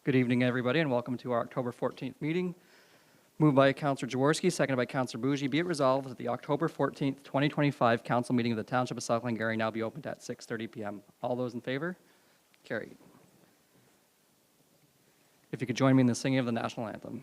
Good evening, everybody, and welcome to our October 14th meeting. Moved by Councillor Jaworski, seconded by Councillor Bougie. Be it resolved that the October 14th, 2025 council meeting of the Township of South Glengarry now be opened at 6:30 p.m. All those in favor? Carried. If you could join me in the singing of the national anthem.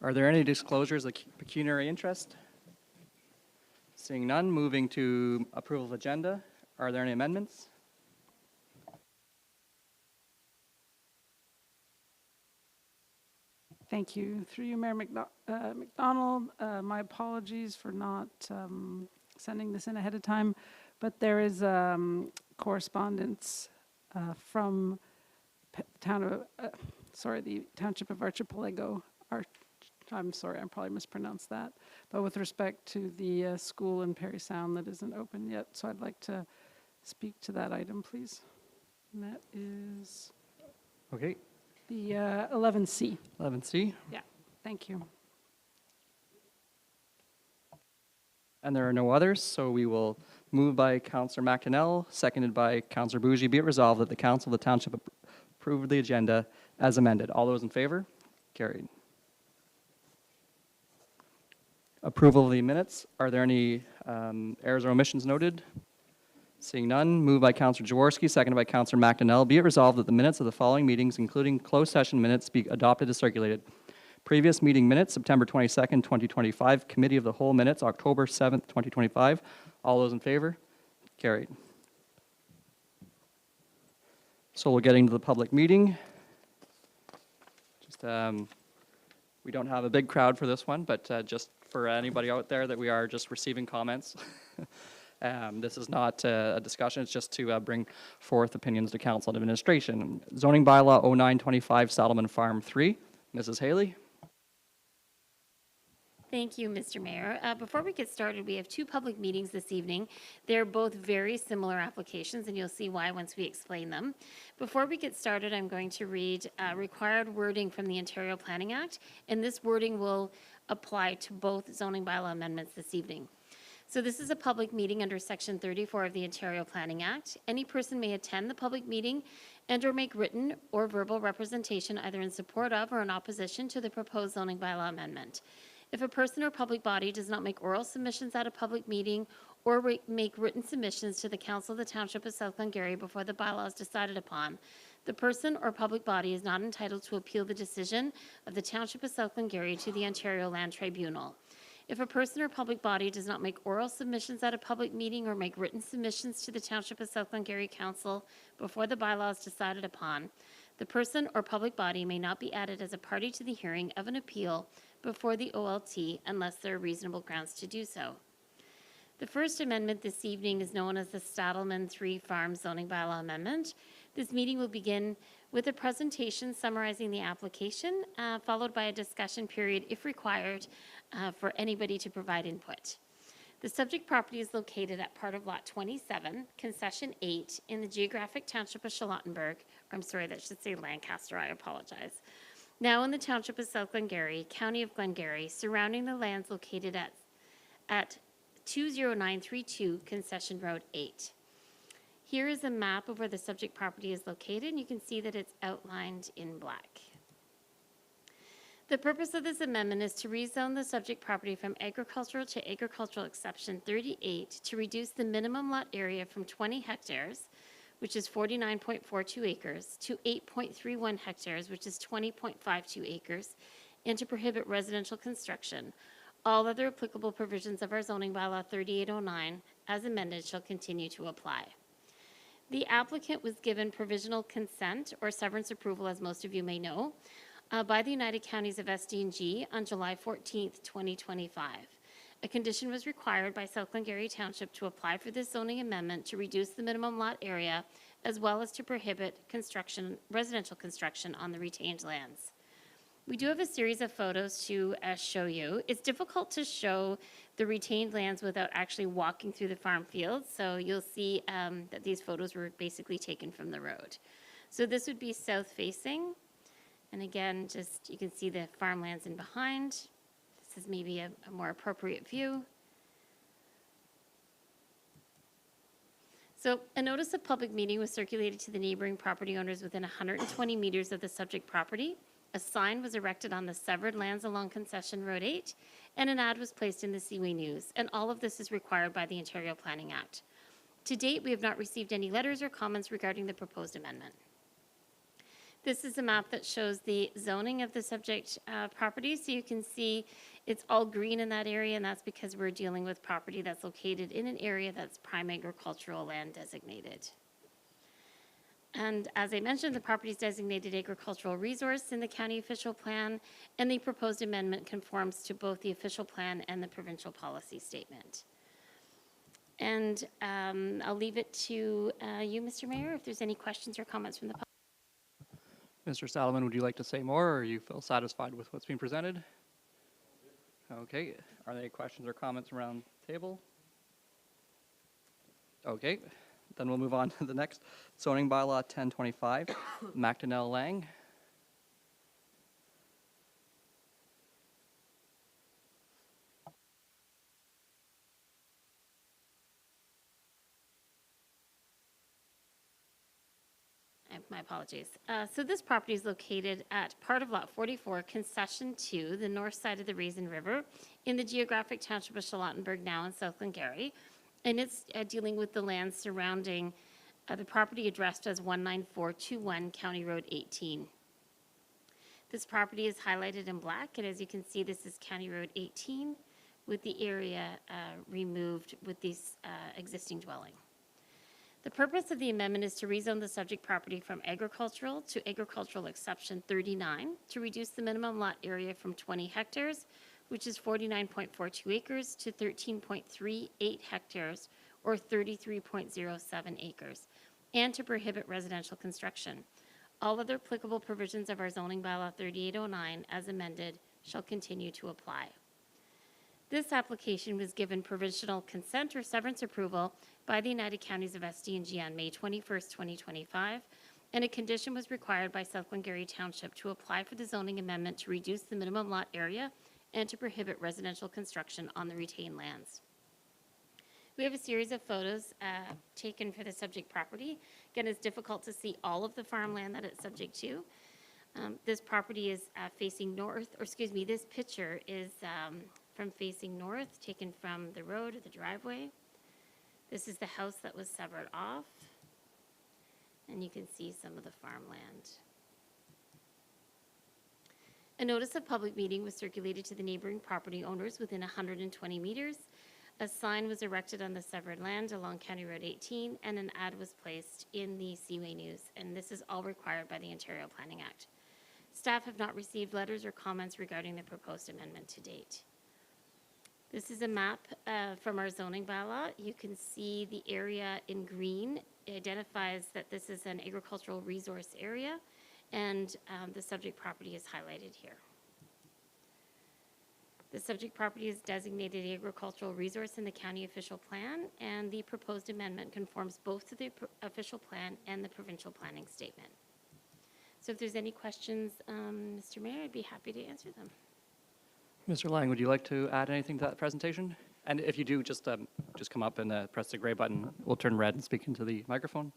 Are there any disclosures of pecuniary interest? Seeing none, moving to approval of agenda. Are there any amendments? Thank you. Through you, Mayor McDonald, my apologies for not sending this in ahead of time, but there is correspondence from the Township of Archipelago. I'm sorry, I probably mispronounced that, but with respect to the school in Parry Sound that isn't open yet, so I'd like to speak to that item, please. And that is Okay, the 11C. 11C. Yeah, thank you. And there are no others, so we will move by Councillor McDonnell, seconded by Councillor Bougie. Be it resolved that the Council of the Township approve the agenda as amended. All those in favor? Carried. Approval of the minutes. Are there any errors or omissions noted? Seeing none, moved by Councillor Jaworski, seconded by Councillor McDonnell. Be it resolved that the minutes of the following meetings, including closed session minutes, be adopted as circulated. Previous meeting minutes, September 22nd, 2025. Committee of the Whole minutes, October 7th, 2025. All those in favor? Carried. So we'll get into the public meeting. We don't have a big crowd for this one, but just for anybody out there that we are just receiving comments. This is not a discussion, it's just to bring forth opinions to council and administration. Zoning bylaw 0925 Saddleman Farm 3. Mrs. Haley. Thank you, Mr. Mayor. Before we get started, we have two public meetings this evening. They're both very similar applications, and you'll see why once we explain them. Before we get started, I'm going to read required wording from the Ontario Planning Act, and this wording will apply to both zoning bylaw amendments this evening. So this is a public meeting under Section 34 of the Ontario Planning Act. Any person may attend the public meeting and or make written or verbal representation either in support of or in opposition to the proposed zoning bylaw amendment. If a person or public body does not make oral submissions at a public meeting or make written submissions to the Council of the Township of South Glengarry before the bylaw is decided upon, the person or public body is not entitled to appeal the decision of the Township of South Glengarry to the Ontario Land Tribunal. If a person or public body does not make oral submissions at a public meeting or make written submissions to the Township of South Glengarry Council before the bylaw is decided upon, the person or public body may not be added as a party to the hearing of an appeal before the OLT unless there are reasonable grounds to do so. The first amendment this evening is known as the Stadelman 3 Farm Zoning Bylaw Amendment. This meeting will begin with a presentation summarizing the application, followed by a discussion period, if required, for anybody to provide input. The subject property is located at part of Lot 27, Concession 8, in the geographic township of Charlottenburg, I'm sorry, that should say Lancaster, I apologize. Now in the Township of South Glengarry, County of Glengarry, surrounding the lands located at 20932 Concession Road 8. Here is a map of where the subject property is located, and you can see that it's outlined in black. The purpose of this amendment is to rezone the subject property from agricultural to agricultural exception 38 to reduce the minimum lot area from 20 hectares, which is 49.42 acres, to 8.31 hectares, which is 20.52 acres, and to prohibit residential construction. All other applicable provisions of our zoning bylaw 3809, as amended, shall continue to apply. The applicant was given provisional consent or severance approval, as most of you may know, by the United Counties of SD&G on July 14th, 2025. A condition was required by South Glengarry Township to apply for this zoning amendment to reduce the minimum lot area, as well as to prohibit residential construction on the retained lands. We do have a series of photos to show you. It's difficult to show the retained lands without actually walking through the farm fields, so you'll see that these photos were basically taken from the road. So this would be south facing, and again, just you can see the farmlands in behind. This is maybe a more appropriate view. So a notice of public meeting was circulated to the neighboring property owners within 120 meters of the subject property. A sign was erected on the severed lands along Concession Road 8, and an ad was placed in the Seaway News, and all of this is required by the Ontario Planning Act. To date, we have not received any letters or comments regarding the proposed amendment. This is a map that shows the zoning of the subject property, so you can see it's all green in that area, and that's because we're dealing with property that's located in an area that's prime agricultural land designated. And as I mentioned, the property is designated agricultural resource in the county official plan, and the proposed amendment conforms to both the official plan and the provincial policy statement. And I'll leave it to you, Mr. Mayor, if there's any questions or comments from the public. Mr. Salomon, would you like to say more, or you feel satisfied with what's being presented? Okay, are there any questions or comments around the table? Okay, then we'll move on to the next. Zoning bylaw 1025, McDonnell Lang. My apologies. So this property is located at part of Lot 44, Concession 2, the north side of the Raisin River, in the geographic township of Charlottenburg, now in South Glengarry. And it's dealing with the land surrounding the property addressed as 19421 County Road 18. This property is highlighted in black, and as you can see, this is County Road 18 with the area removed with this existing dwelling. The purpose of the amendment is to rezone the subject property from agricultural to agricultural exception 39 to reduce the minimum lot area from 20 hectares, which is 49.42 acres, to 13.38 hectares, or 33.07 acres, and to prohibit residential construction. All other applicable provisions of our zoning bylaw 3809, as amended, shall continue to apply. This application was given provisional consent or severance approval by the United Counties of SD&G on May 21st, 2025, and a condition was required by South Glengarry Township to apply for the zoning amendment to reduce the minimum lot area and to prohibit residential construction on the retained lands. We have a series of photos taken for the subject property. Again, it's difficult to see all of the farmland that it's subject to. This property is facing north, or excuse me, this picture is from facing north, taken from the road or the driveway. This is the house that was severed off, and you can see some of the farmland. A notice of public meeting was circulated to the neighboring property owners within 120 meters. A sign was erected on the severed land along County Road 18, and an ad was placed in the Seaway News, and this is all required by the Ontario Planning Act. Staff have not received letters or comments regarding the proposed amendment to date. This is a map from our zoning bylaw. You can see the area in green. It identifies that this is an agricultural resource area, and the subject property is highlighted here. The subject property is designated agricultural resource in the county official plan, and the proposed amendment conforms both to the official plan and the provincial planning statement. So if there's any questions, Mr. Mayor, I'd be happy to answer them. Mr. Lang, would you like to add anything to that presentation? And if you do, just come up and press the gray button. We'll turn red and speak into the microphone.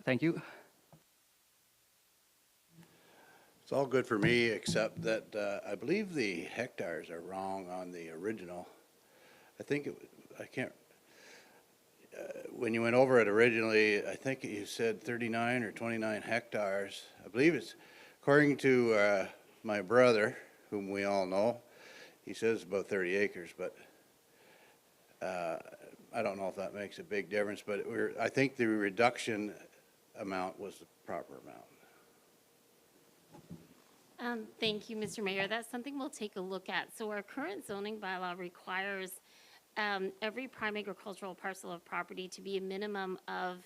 Thank you. It's all good for me, except that I believe the hectares are wrong on the original. I think I can't. When you went over it originally, I think you said 39 or 29 hectares. I believe it's, according to my brother, whom we all know, he says about 30 acres, but I don't know if that makes a big difference, but I think the reduction amount was the proper amount. Thank you, Mr. Mayor. That's something we'll take a look at. So our current zoning bylaw requires every prime agricultural parcel of property to be a minimum of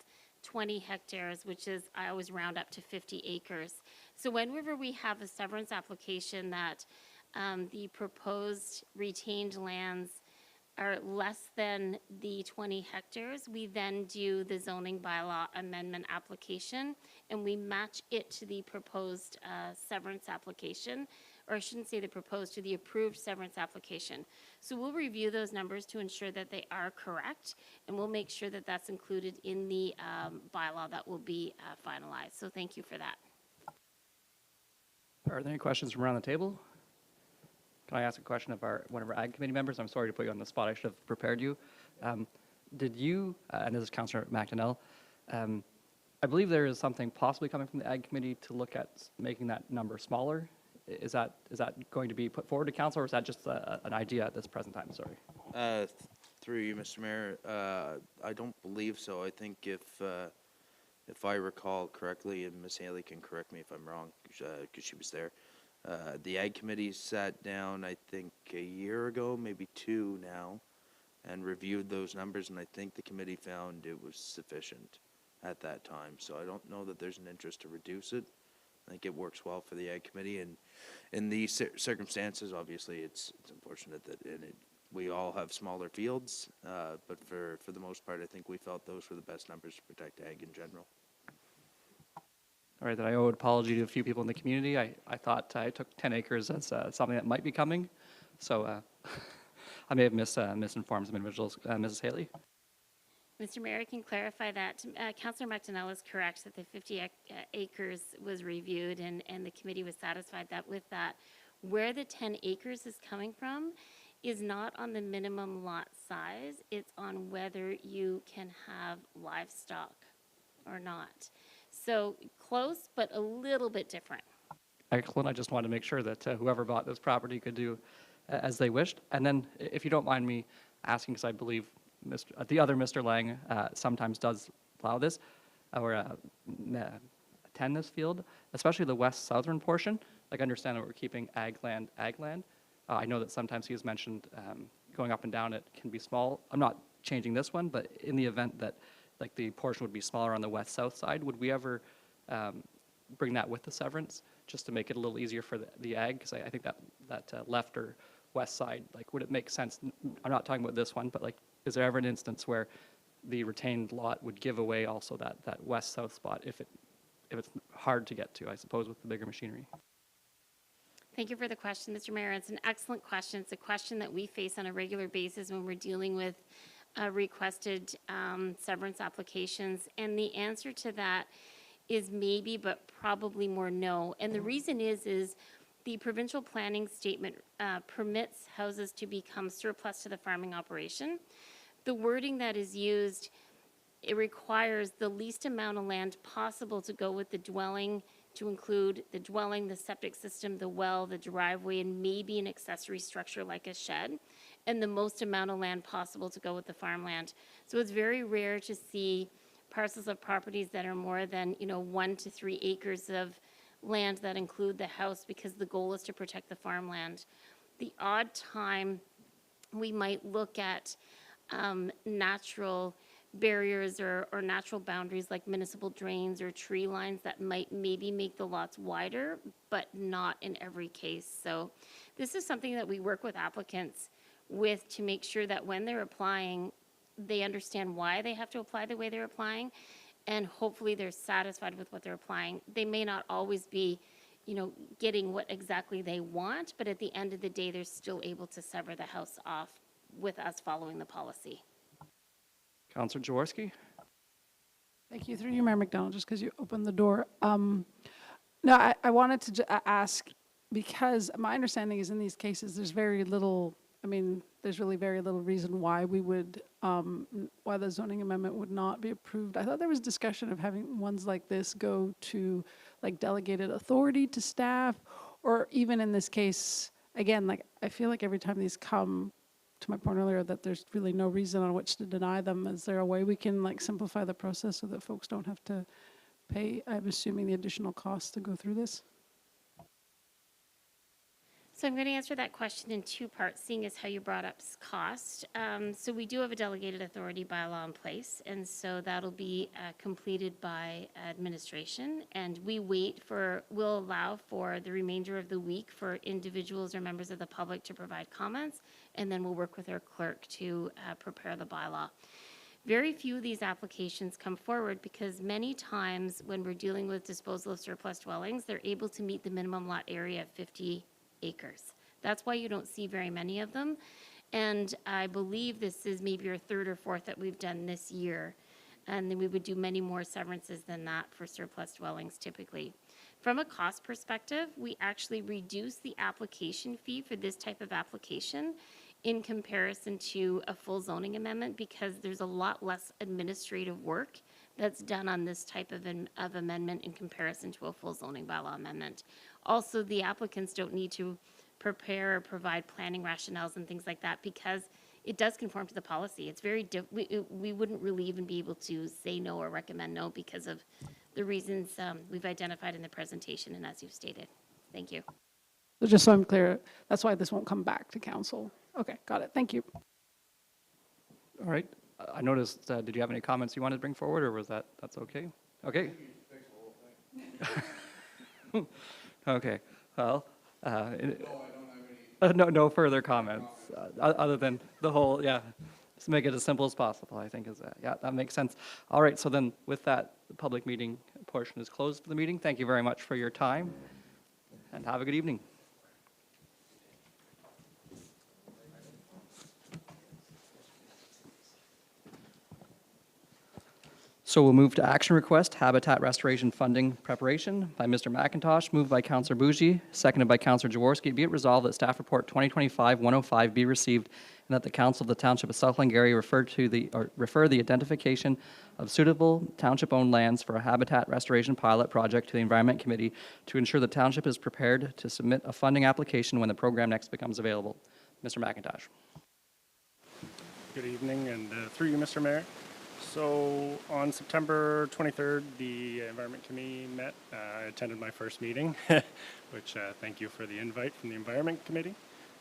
20 hectares, which is, I always round up to 50 acres. So whenever we have a severance application that the proposed retained lands are less than the 20 hectares, we then do the zoning bylaw amendment application, and we match it to the proposed severance application, or I shouldn't say the proposed, to the approved severance application. So we'll review those numbers to ensure that they are correct, and we'll make sure that that's included in the bylaw that will be finalized. So thank you for that. Are there any questions from around the table? Can I ask a question of one of our Ag Committee members? I'm sorry to put you on the spot. I should have prepared you. Did you, and this is Councillor McDonnell, I believe there is something possibly coming from the Ag Committee to look at making that number smaller. Is that going to be put forward to Council, or is that just an idea at this present time? Sorry. Through you, Mr. Mayor, I don't believe so. I think if I recall correctly, and Ms. Haley can correct me if I'm wrong, because she was there, the Ag Committee sat down, I think, a year ago, maybe 2 now, and reviewed those numbers, and I think the committee found it was sufficient at that time. So I don't know that there's an interest to reduce it. I think it works well for the Ag Committee, and in these circumstances, obviously, it's unfortunate that we all have smaller fields, but for the most part, I think we felt those were the best numbers to protect Ag in general. All right, then I owe an apology to a few people in the community. I thought I took 10 acres as something that might be coming, so I may have misinformed some individuals. Mrs. Haley? Mr. Mayor, I can clarify that. Councillor McDonnell is correct that the 50 acres was reviewed, and the committee was satisfied that with that. Where the 10 acres is coming from is not on the minimum lot size. It's on whether you can have livestock or not. So close, but a little bit different. Excellent. I just wanted to make sure that whoever bought this property could do as they wished. And then, if you don't mind me asking, because I believe the other Mr. Lang sometimes does plow this or attend this field, especially the west southern portion. Like, I understand that we're keeping ag land. I know that sometimes he has mentioned going up and down it can be small. I'm not changing this one, but in the event that like the portion would be smaller on the west-south side, would we ever bring that with the severance just to make it a little easier for the ag? Because I think that left or west side, like, would it make sense? I'm not talking about this one, but like, is there ever an instance where the retained lot would give away also that west-south spot if it's hard to get to, I suppose, with the bigger machinery? Thank you for the question, Mr. Mayor. It's an excellent question. It's a question that we face on a regular basis when we're dealing with requested severance applications. And the answer to that is maybe, but probably more no. And the reason is the provincial planning statement permits houses to become surplus to the farming operation. The wording that is used, it requires the least amount of land possible to go with the dwelling, to include the dwelling, the septic system, the well, the driveway, and maybe an accessory structure like a shed, and the most amount of land possible to go with the farmland. So it's very rare to see parcels of properties that are more than 1 to 3 acres of land that include the house, because the goal is to protect the farmland. The odd time we might look at natural barriers or natural boundaries like municipal drains or tree lines that might maybe make the lots wider, but not in every case. So this is something that we work with applicants with to make sure that when they're applying, they understand why they have to apply the way they're applying, and hopefully they're satisfied with what they're applying. They may not always be, getting what exactly they want, but at the end of the day, they're still able to sever the house off with us following the policy. Counselor Jaworski? Thank you. Through you, Mayor McDonald, just because you opened the door. No, I wanted to ask, because my understanding is in these cases, there's very little, there's really very little reason why we would, why the zoning amendment would not be approved. I thought there was discussion of having ones like this go to like delegated authority to staff, or even in this case, again, like I feel like every time these come, to my point earlier, that there's really no reason on which to deny them. Is there a way we can like simplify the process so that folks don't have to pay, I'm assuming, the additional costs to go through this? So I'm going to answer that question in two parts, seeing as how you brought up cost. So we do have a delegated authority bylaw in place, and so that'll be completed by administration. And we'll allow for the remainder of the week for individuals or members of the public to provide comments, and then we'll work with our clerk to prepare the bylaw. Very few of these applications come forward because many times when we're dealing with disposal of surplus dwellings, they're able to meet the minimum lot area of 50 acres. That's why you don't see very many of them. And I believe this is maybe our third or fourth that we've done this year. And then we would do many more severances than that for surplus dwellings typically. From a cost perspective, we actually reduce the application fee for this type of application in comparison to a full zoning amendment because there's a lot less administrative work that's done on this type of amendment in comparison to a full zoning bylaw amendment. Also, the applicants don't need to prepare or provide planning rationales and things like that because it does conform to the policy. It's very, we wouldn't really even be able to say no or recommend no because of the reasons we've identified in the presentation and as you've stated. Thank you. So just so I'm clear, that's why this won't come back to council. Okay, got it. Thank you. All right. I noticed, did you have any comments you wanted to bring forward, or was that's okay? Okay. Okay. Well, no further comments, other than the whole, just make it as simple as possible, I think is, that makes sense. All right, so then with that, the public meeting portion is closed for the meeting. Thank you very much for your time, and have a good evening. So we'll move to action request, habitat restoration funding preparation by Mr. McIntosh, moved by Councillor Bougie, seconded by Councillor Jaworski. Be it resolved that staff report 2025-105 be received and that the council of the Township of South Glengarry refer the identification of suitable township-owned lands for a habitat restoration pilot project to the Environment Committee to ensure the township is prepared to submit a funding application when the program next becomes available. Mr. McIntosh. Good evening, and through you, Mr. Mayor. So on September 23rd, the Environment Committee met. I attended my first meeting, which thank you for the invite from the Environment Committee.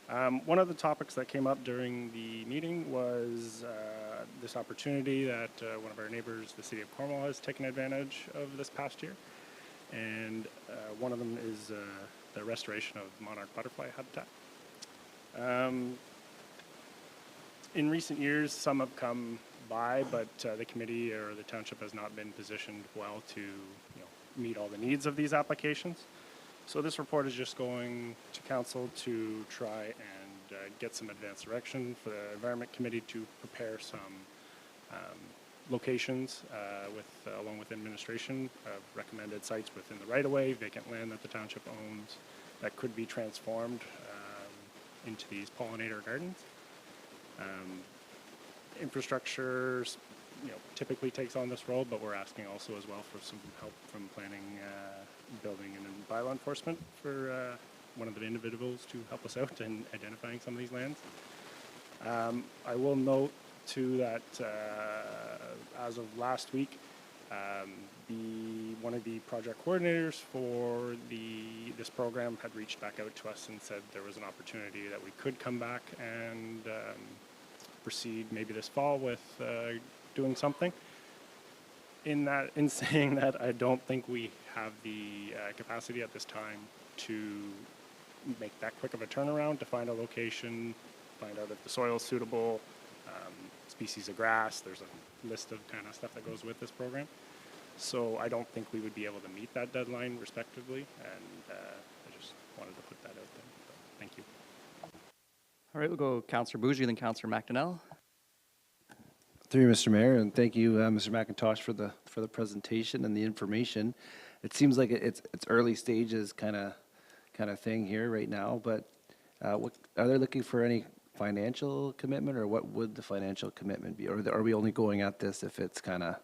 One of the topics that came up during the meeting was this opportunity that one of our neighbors, the City of Cornwall, has taken advantage of this past year. And one of them is the restoration of monarch butterfly habitat. In recent years, some have come by, but the committee or the township has not been positioned well to meet all the needs of these applications. So this report is just going to council to try and get some advance direction for the Environment Committee to prepare some locations along with administration of recommended sites within the right-of-way, vacant land that the township owns that could be transformed into these pollinator gardens. Infrastructure, typically takes on this role, but we're asking also as well for some help from planning, building, and bylaw enforcement for one of the individuals to help us out in identifying some of these lands. I will note too that as of last week, one of the project coordinators for this program had reached back out to us and said there was an opportunity that we could come back and proceed maybe this fall with doing something. In saying that, I don't think we have the capacity at this time to make that quick of a turnaround to find a location, find out if the soil is suitable, species of grass. There's a list of kind of stuff that goes with this program. So I don't think we would be able to meet that deadline respectively, and I just wanted to put that out there. So, thank you. All right, we'll go Councillor Bougie, then Councillor McDonnell. Through you, Mr. Mayor, and thank you, Mr. McIntosh, for the presentation and the information. It seems like it's early stages kind of thing here right now, but what are they looking for any financial commitment, or what would the financial commitment be, or are we only going at this if it's kind of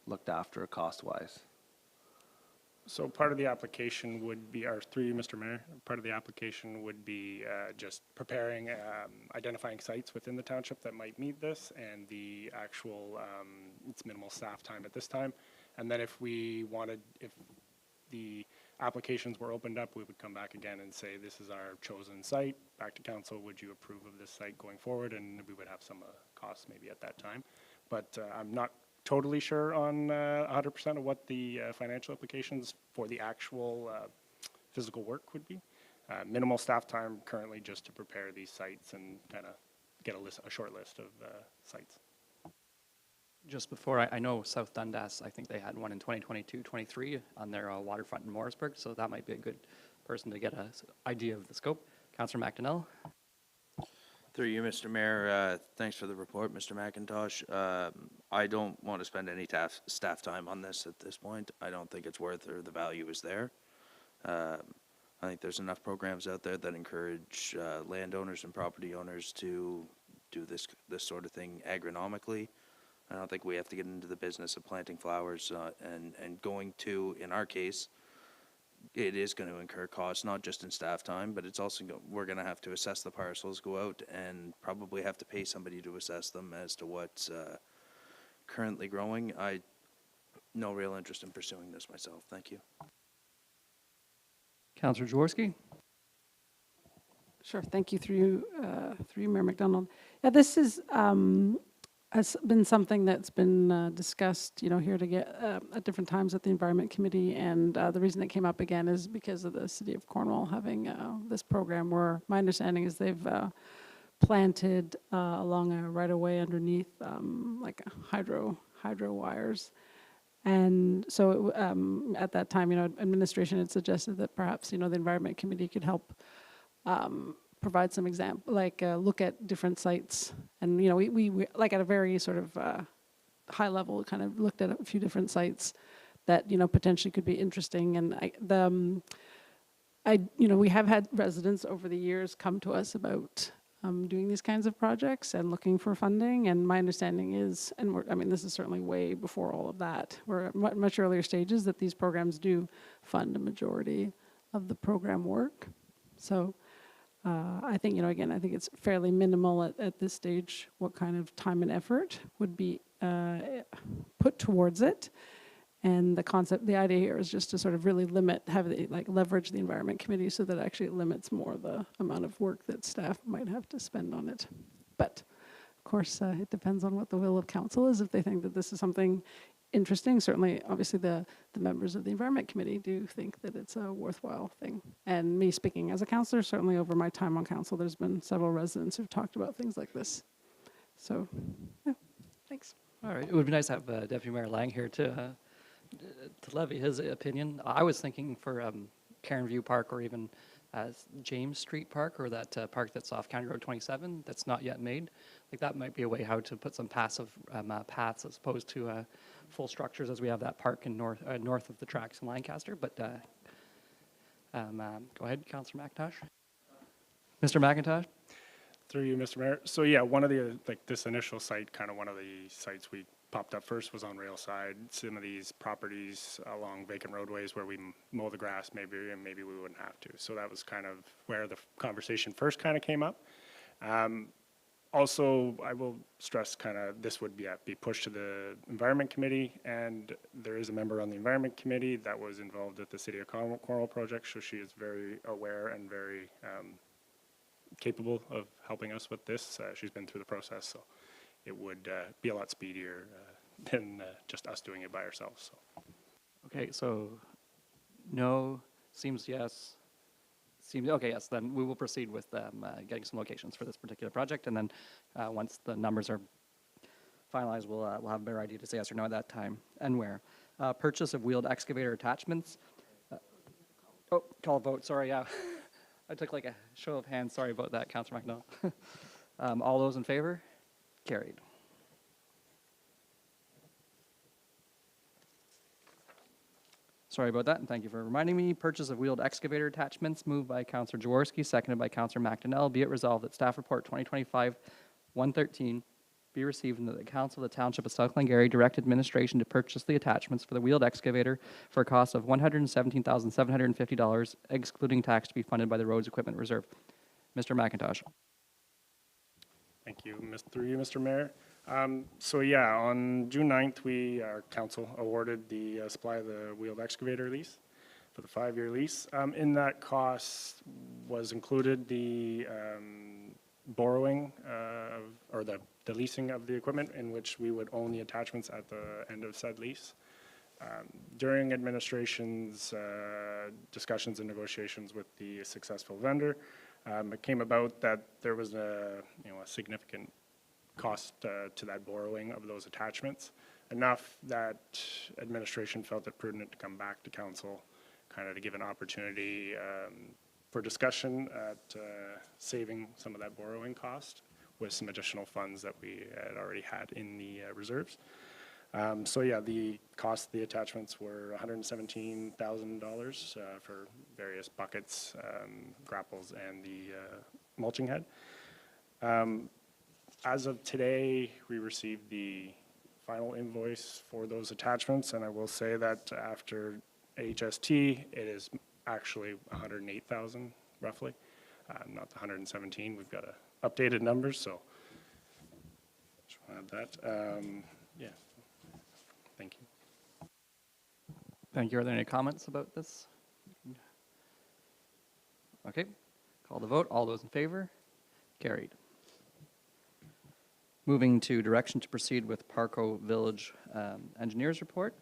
looked after cost-wise? So part of the application would be, or through you, Mr. Mayor, part of the application would be just preparing, identifying sites within the township that might meet this, and the actual, it's minimal staff time at this time. And then if we wanted, if the applications were opened up, we would come back again and say, this is our chosen site, back to council, would you approve of this site going forward? And we would have some costs maybe at that time. But I'm not totally sure on 100% of what the financial implications for the actual physical work would be. Minimal staff time currently just to prepare these sites and kind of get a short list of sites. Just before, I know South Dundas, I think they had one in 2022-23 on their waterfront in Morrisburg, so that might be a good person to get an idea of the scope. Councillor McDonnell. Through you, Mr. Mayor, thanks for the report, Mr. McIntosh. I don't want to spend any staff time on this at this point. I don't think it's worth, or the value is there. I think there's enough programs out there that encourage landowners and property owners to do this sort of thing agronomically. I don't think we have to get into the business of planting flowers and going to, in our case, it is going to incur costs, not just in staff time, but it's also, we're going to have to assess the parcels, go out and probably have to pay somebody to assess them as to what's currently growing. I no real interest in pursuing this myself. Thank you. Councillor Jaworski. Sure, thank you, through you, Mayor McDonald. Yeah, this is has been something that's been discussed, here to get at different times at the Environment Committee, and the reason it came up again is because of the City of Cornwall having this program, where my understanding is they've planted along a right-of-way underneath like hydro wires. And so at that time, administration had suggested that perhaps, the Environment Committee could help provide some example, like look at different sites. And, we like at a very sort of high level kind of looked at a few different sites that, potentially could be interesting. And we have had residents over the years come to us about doing these kinds of projects and looking for funding. And my understanding is, and this is certainly way before all of that, we're at much earlier stages, that these programs do fund a majority of the program work. So I think, again, I think it's fairly minimal at this stage what kind of time and effort would be put towards it. And the idea here is just to sort of really leverage the Environment Committee so that actually it limits more the amount of work that staff might have to spend on it. But of course, it depends on what the will of council is. If they think that this is something interesting, certainly, obviously, the members of the Environment Committee do think that it's a worthwhile thing. And me speaking as a councillor, certainly over my time on council, there's been several residents who've talked about things like this. So, yeah, thanks. All right, it would be nice to have Deputy Mayor Lang here to levy his opinion. I was thinking for Karen View Park, or even James Street Park, or that park that's off County Road 27 that's not yet made. Like, that might be a way how to put some passive paths as opposed to full structures, as we have that park in north of the tracks in Lancaster. But go ahead, Councillor McIntosh. Mr. McIntosh. Through you, Mr. Mayor. So yeah, one of the, this initial site, kind of one of the sites we popped up first was on Railside. Some of these properties along vacant roadways where we mow the grass, maybe we wouldn't have to. So that was kind of where the conversation first kind of came up. Also, I will stress kind of this would be pushed to the Environment Committee, and there is a member on the Environment Committee that was involved with the City of Cornwall project, so she is very aware and very capable of helping us with this. She's been through the process, so it would be a lot speedier than just us doing it by ourselves. So. Okay, so no, seems yes. Seems okay, yes. Then we will proceed with getting some locations for this particular project, and then once the numbers are finalized, we'll have a better idea to say yes or no at that time, and where. Purchase of wheeled excavator attachments. Oh, call vote, sorry, yeah. I took like a show of hands, sorry about that, Councillor McNaught. All those in favor? Carried. Sorry about that, and thank you for reminding me. Purchase of wheeled excavator attachments, moved by Councillor Jaworski, seconded by Councillor McDonnell. Be it resolved that staff report 2025-113 be received and that the Council of the Township of South Glengarry direct administration to purchase the attachments for the wheeled excavator for a cost of $117,750, excluding tax, to be funded by the Roads Equipment Reserve. Mr. McIntosh. Thank you, through you, Mr. Mayor. So yeah, on June 9th, our council awarded the supply of the wheeled excavator lease for the 5-year lease. In that cost was included the borrowing or the leasing of the equipment, in which we would own the attachments at the end of said lease. During administration's discussions and negotiations with the successful vendor, it came about that there was a significant cost to that borrowing of those attachments, enough that administration felt it prudent to come back to council, kind of to give an opportunity for discussion at saving some of that borrowing cost with some additional funds that we had already had in the reserves. So yeah, the cost of the attachments were $117,000 for various buckets, grapples, and the mulching head. As of today, we received the final invoice for those attachments, and I will say that after HST, it is actually $108,000 roughly, not the 117. We've got updated numbers, so just want to add that. Yeah, thank you. Thank you. Are there any comments about this? Okay, call the vote. All those in favor? Carried. Moving to direction to proceed with Parco Village Engineers Report.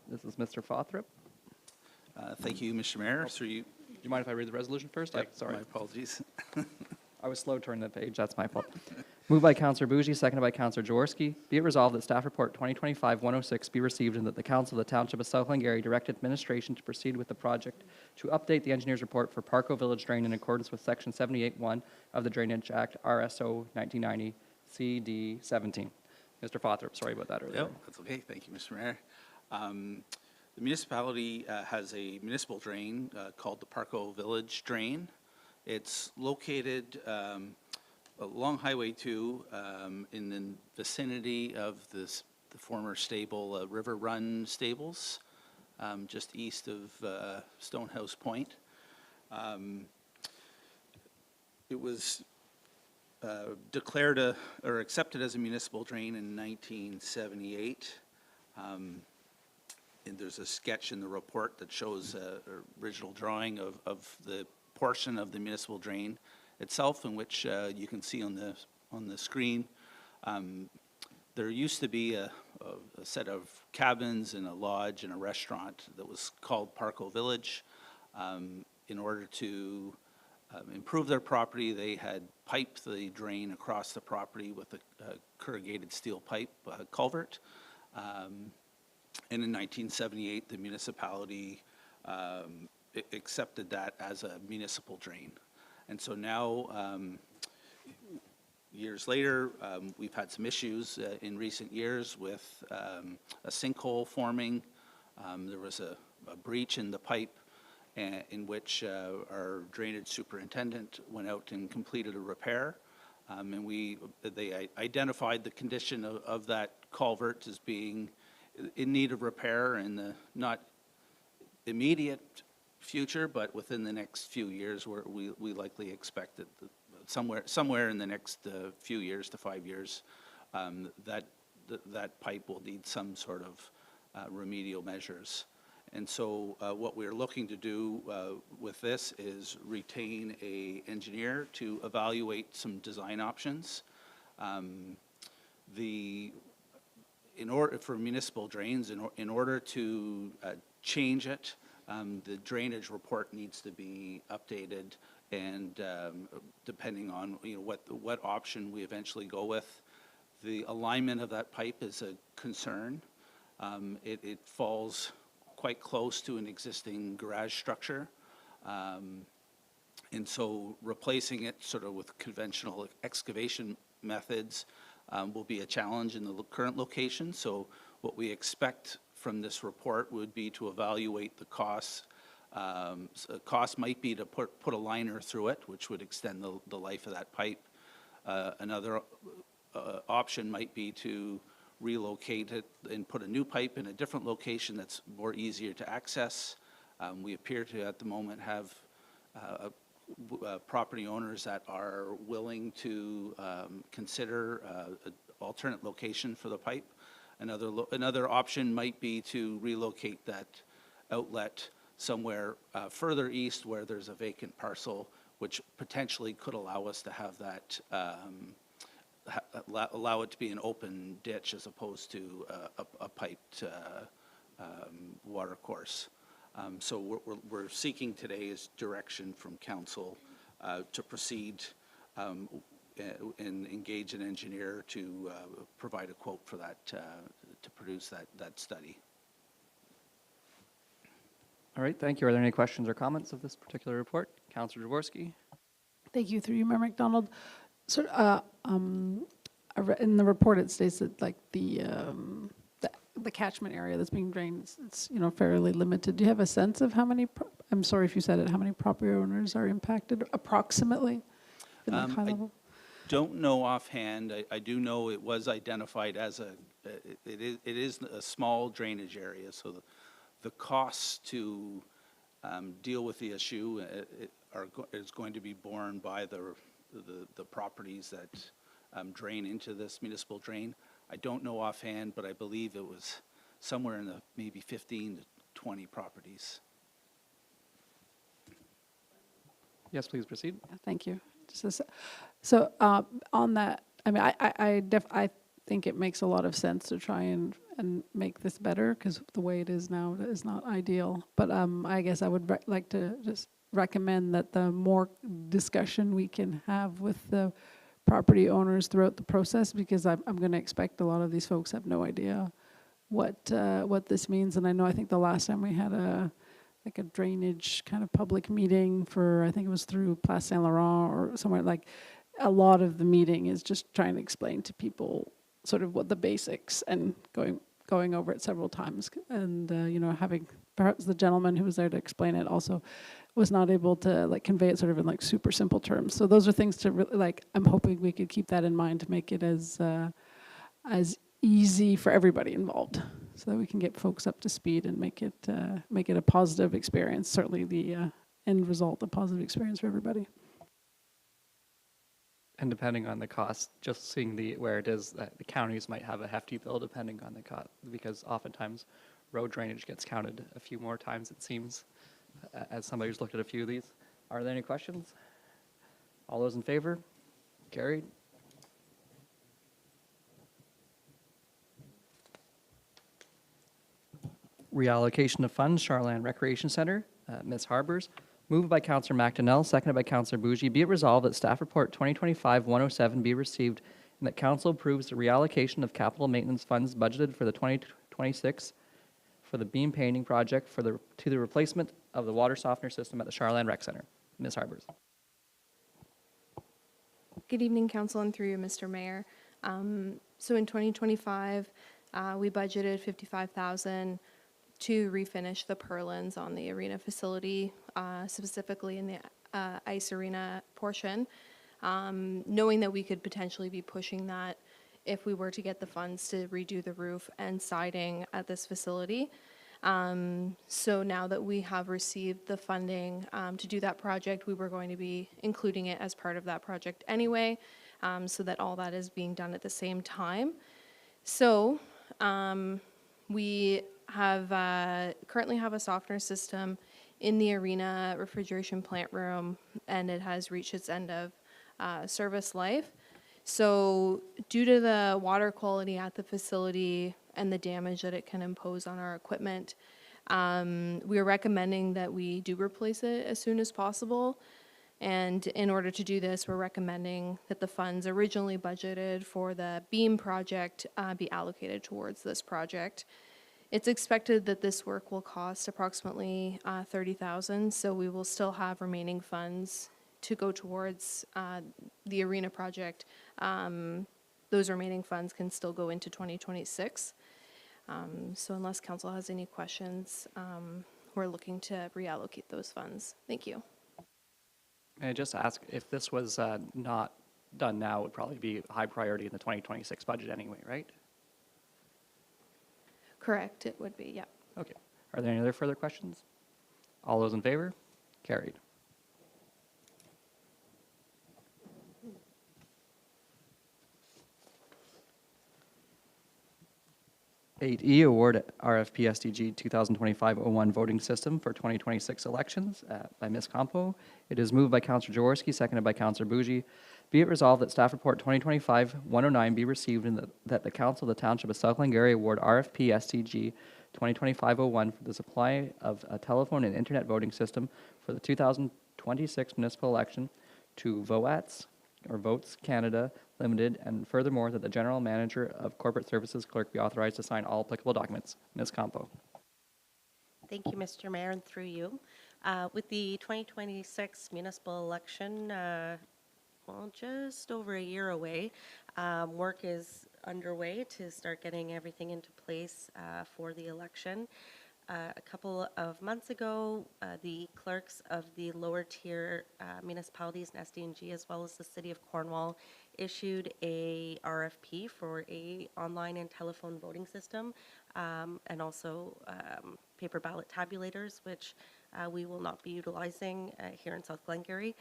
This is Mr. Fothrop. Thank you, Mr. Mayor. Through you. Do you mind if I read the resolution first? Yep, Sorry. my apologies. I was slow turning the page. That's my fault. Moved by Councillor Bougie, seconded by Councillor Jaworski. Be it resolved that staff report 2025-106 be received and that the Council of the Township of South Glengarry direct administration to proceed with the project to update the engineer's report for Parco Village Drain in accordance with Section 78(1) of the Drainage Act, RSO 1990, CD 17. Mr. Fothrop, sorry about that earlier. Yep, that's okay. Thank you, Mr. Mayor. The municipality has a municipal drain called the Parco Village Drain. It's located along Highway 2 in the vicinity of the former stable, River Run Stables, just east of Stonehouse Point. It was declared or accepted as a municipal drain in 1978. And there's a sketch in the report that shows an original drawing of the portion of the municipal drain itself, in which you can see on the screen. There used to be a set of cabins and a lodge and a restaurant that was called Parco Village. In order to improve their property, they had piped the drain across the property with a corrugated steel pipe culvert. And in 1978, the municipality accepted that as a municipal drain. And so now, years later, we've had some issues in recent years with a sinkhole forming. There was a breach in the pipe in which our drainage superintendent went out and completed a repair. And they identified the condition of that culvert as being in need of repair in the not immediate future, but within the next few years, where we likely expect that somewhere in the next few years to 5 years, that pipe will need some sort of remedial measures. And so what we're looking to do with this is retain an engineer to evaluate some design options. For municipal drains, in order to change it, the drainage report needs to be updated, and depending on what option we eventually go with, The alignment of that pipe is a concern. It falls quite close to an existing garage structure. And so replacing it sort of with conventional excavation methods will be a challenge in the current location. So what we expect from this report would be to evaluate the costs. So cost might be to put a liner through it, which would extend the life of that pipe. Another option might be to relocate it and put a new pipe in a different location that's more easier to access. We appear to, at the moment, have property owners that are willing to consider an alternate location for the pipe. Another option might be to relocate that outlet somewhere further east where there's a vacant parcel, which potentially could allow us to have that, allow it to be an open ditch as opposed to a piped water course. So what we're seeking today is direction from council to proceed and engage an engineer to provide a quote for that, to produce that study. All right, thank you. Are there any questions or comments of this particular report? Councillor Jaworski? Thank you. Through you, Mayor McDonald. So, in the report, it states that like the catchment area that's being drained, it's fairly limited. Do you have a sense of how many? I'm sorry if you said it. How many property owners are impacted approximately? In like high level? Don't know offhand. I do know it was identified as it is a small drainage area, so the costs to deal with the issue is going to be borne by the properties that drain into this municipal drain. I don't know offhand, but I believe it was somewhere in the maybe 15 to 20 properties. Yes, please proceed. Thank you. So on that, I mean, I think it makes a lot of sense to try and make this better, because the way it is now is not ideal. But I guess I would like to just recommend that the more discussion we can have with the property owners throughout the process, because I'm going to expect a lot of these folks have no idea what this means. And I think the last time we had a drainage kind of public meeting for, I think it was through Place Saint Laurent or somewhere, like a lot of the meeting is just trying to explain to people sort of what the basics, and going over it several times, and having perhaps the gentleman who was there to explain it also was not able to like convey it sort of in like super simple terms. So those are things to really, like, I'm hoping we could keep that in mind to make it as easy for everybody involved, so that we can get folks up to speed and make it a positive experience. Certainly the end result, a positive experience for everybody. And depending on the cost, just seeing where it is, the counties might have a hefty bill depending on the cost, because oftentimes road drainage gets counted a few more times, it seems, as somebody who's looked at a few of these. Are there any questions? All those in favor? Carried. Reallocation of funds, Charland Recreation Center, Ms. Harbers. Moved by Councillor McDonnell, seconded by Councillor Bougie. Be it resolved that Staff Report 2025-107 be received, and that Council approves the reallocation of capital maintenance funds budgeted for the 2026 for the beam painting project to the replacement of the water softener system at the Charland Rec Center. Ms. Harbers. Good evening, Council, and through you, Mr. Mayor. So in 2025, we budgeted $55,000 to refinish the purlins on the arena facility, specifically in the ice arena portion, knowing that we could potentially be pushing that if we were to get the funds to redo the roof and siding at this facility. So now that we have received the funding to do that project, we were going to be including it as part of that project anyway, so that all that is being done at the same time. So we currently have a softener system in the arena refrigeration plant room, and it has reached its end of service life. So due to the water quality at the facility and the damage that it can impose on our equipment, we are recommending that we do replace it as soon as possible. And in order to do this, we're recommending that the funds originally budgeted for the beam project be allocated towards this project. It's expected that this work will cost approximately $30,000, so we will still have remaining funds to go towards the arena project. Those remaining funds can still go into 2026. So unless council has any questions, we're looking to reallocate those funds. Thank you. May I just ask, if this was not done now, it would probably be a high priority in the 2026 budget anyway, right? Correct, it would be, yeah. Okay. Are there any other further questions? All those in favor? Carried. 8E, award RFP SDG 2025-01 voting system for 2026 elections by Ms. Campo. It is moved by Councillor Jaworski, seconded by Councillor Bougie. Be it resolved that staff report 2025-109 be received and that the Council of the Township of South Glengarry award RFP SDG 2025-01 for the supply of a telephone and internet voting system for the 2026 municipal election to VOATS, or Votes Canada Limited, and furthermore, that the General Manager of Corporate Services Clerk be authorized to sign all applicable documents. Ms. Campo. Thank you, Mr. Mayor, and through you. With the 2026 municipal election, well, just over a year away, work is underway to start getting everything into place for the election. A couple of months ago, the clerks of the lower tier municipalities in SDNG, as well as the City of Cornwall, issued a RFP for a online and telephone voting system, and also paper ballot tabulators, which we will not be utilizing here in South Glengarry.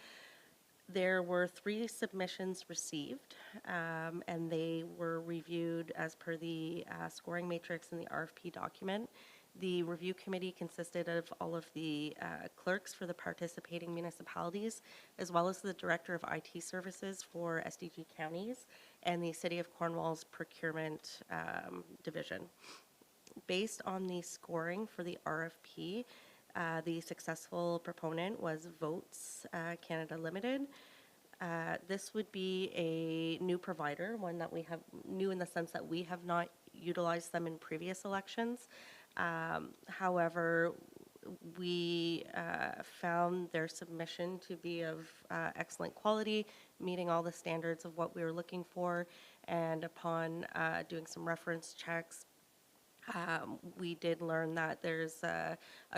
There were 3 submissions received, and they were reviewed as per the scoring matrix in the RFP document. The review committee consisted of all of the clerks for the participating municipalities, as well as the director of IT services for SDG counties and the City of Cornwall's procurement division. Based on the scoring for the RFP, the successful proponent was Votes Canada Limited. This would be a new provider, one that we have new in the sense that we have not utilized them in previous elections. However, we found their submission to be of excellent quality, meeting all the standards of what we were looking for, and upon doing some reference checks, we did learn that there's a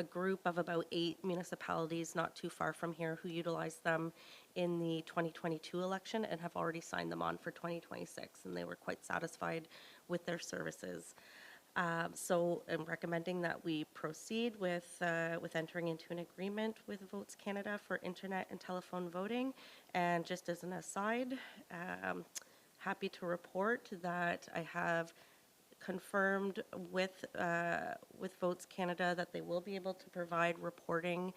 group of about 8 municipalities not too far from here who utilized them in the 2022 election and have already signed them on for 2026, and they were quite satisfied with their services. So I'm recommending that we proceed with entering into an agreement with Votes Canada for internet and telephone voting. And just as an aside, happy to report that I have confirmed with Votes Canada that they will be able to provide reporting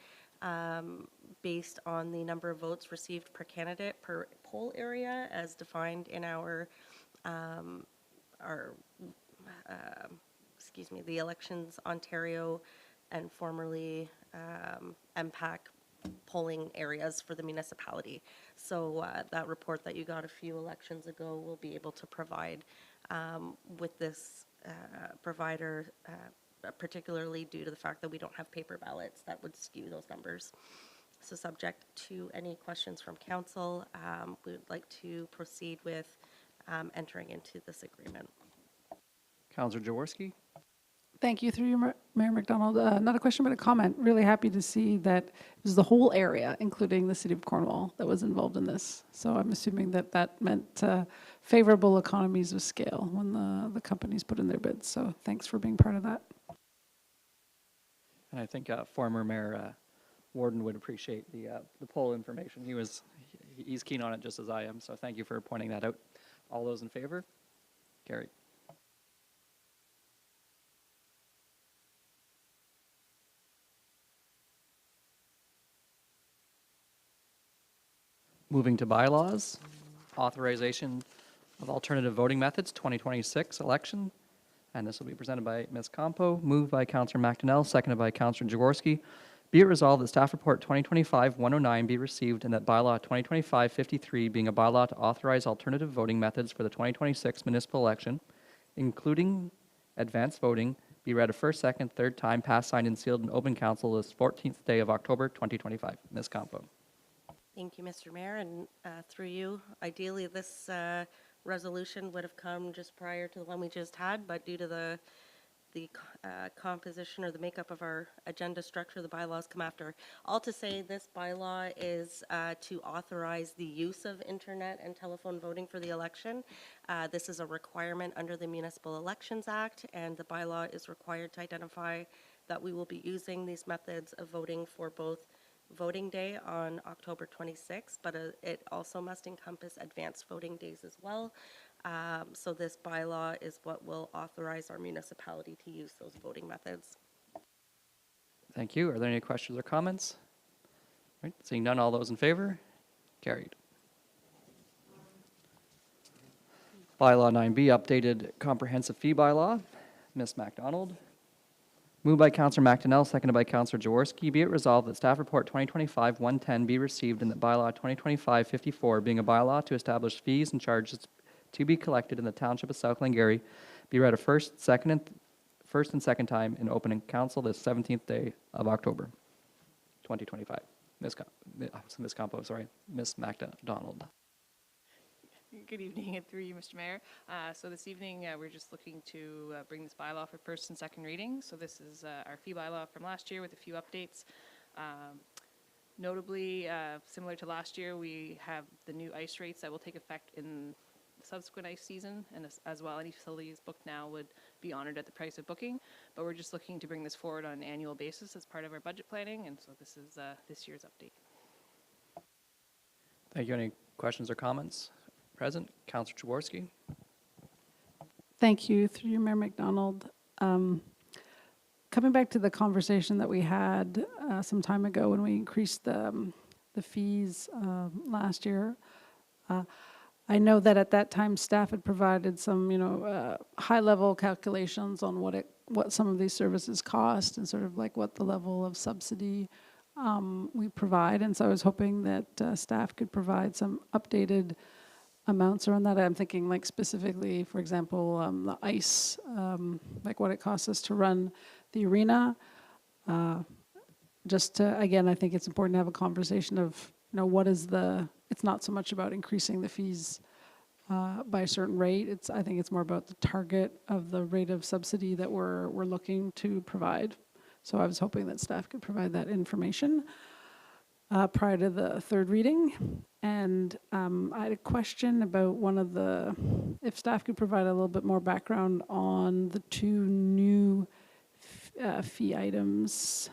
based on the number of votes received per candidate per poll area, as defined in our the Elections Ontario and formerly MPAC polling areas for the municipality. So that report that you got a few elections ago will be able to provide with this provider, particularly due to the fact that we don't have paper ballots that would skew those numbers. So subject to any questions from council, we would like to proceed with entering into this agreement. Councillor Jaworski. Thank you, through you, Mayor McDonald. Not a question, but a comment. Really happy to see that it was the whole area, including the City of Cornwall, that was involved in this. So I'm assuming that that meant favorable economies of scale when the companies put in their bids. So thanks for being part of that. And I think former Mayor Warden would appreciate the poll information. He's keen on it just as I am, so thank you for pointing that out. All those in favor? Carried. Moving to bylaws, authorization of alternative voting methods, 2026 election. And this will be presented by Ms. Campo, moved by Councillor McDonnell, seconded by Councillor Jaworski. Be it resolved that staff report 2025-109 be received and that bylaw 2025-53 being a bylaw to authorize alternative voting methods for the 2026 municipal election, including advanced voting, be read a first, second, third time, passed, signed, and sealed in open council this 14th day of October 2025. Ms. Campo. Thank you, Mr. Mayor, and through you, ideally, this resolution would have come just prior to the one we just had, but due to the composition or the makeup of our agenda structure, the bylaws come after. All to say, this bylaw is to authorize the use of internet and telephone voting for the election. This is a requirement under the Municipal Elections Act, and the bylaw is required to identify that we will be using these methods of voting for both voting day on October 26th, but it also must encompass advanced voting days as well. So this bylaw is what will authorize our municipality to use those voting methods. Thank you. Are there any questions or comments? All right, seeing none, all those in favor? Carried. Bylaw 9B, updated comprehensive fee bylaw. Ms. MacDonald. Moved by Councillor McDonnell, seconded by Councillor Jaworski. Be it resolved that staff report 2025-110 be received and that bylaw 2025-54, being a bylaw to establish fees and charges to be collected in the Township of South Glengarry, be read a first and second time in opening council this 17th day of October 2025. Ms. Campo, sorry, Ms. MacDonald. Good evening, and through you, Mr. Mayor. So this evening, we're just looking to bring this bylaw for first and second reading. So this is our fee bylaw from last year with a few updates. Notably, similar to last year, we have the new ice rates that will take effect in the subsequent ice season, and as well, any facilities booked now would be honored at the price of booking. But we're just looking to bring this forward on an annual basis as part of our budget planning, and so this is this year's update. Thank you. Any questions or comments? Present, Councillor Jaworski. Thank you, through you, Mayor McDonald. Coming back to the conversation that we had some time ago when we increased the fees last year, I know that at that time staff had provided some, high-level calculations on what some of these services cost and sort of like what the level of subsidy we provide. And so I was hoping that staff could provide some updated amounts around that. I'm thinking like specifically, for example, the ice, like what it costs us to run the arena. Just to, again, I think it's important to have a conversation of, what is it's not so much about increasing the fees by a certain rate. I think it's more about the target of the rate of subsidy that we're looking to provide. So I was hoping that staff could provide that information prior to the third reading. And I had a question about if staff could provide a little bit more background on the two new fee items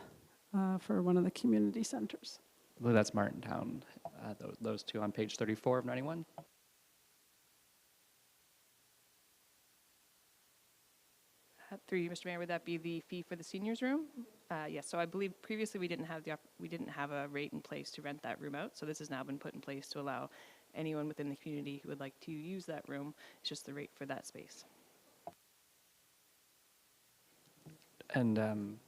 for one of the community centers. I believe that's Martintown, those two on page 34 of 91. Through you, Mr. Mayor, would that be the fee for the seniors room? Yes. So I believe previously we didn't have a rate in place to rent that room out. So this has now been put in place to allow anyone within the community who would like to use that room. It's just the rate for that space. And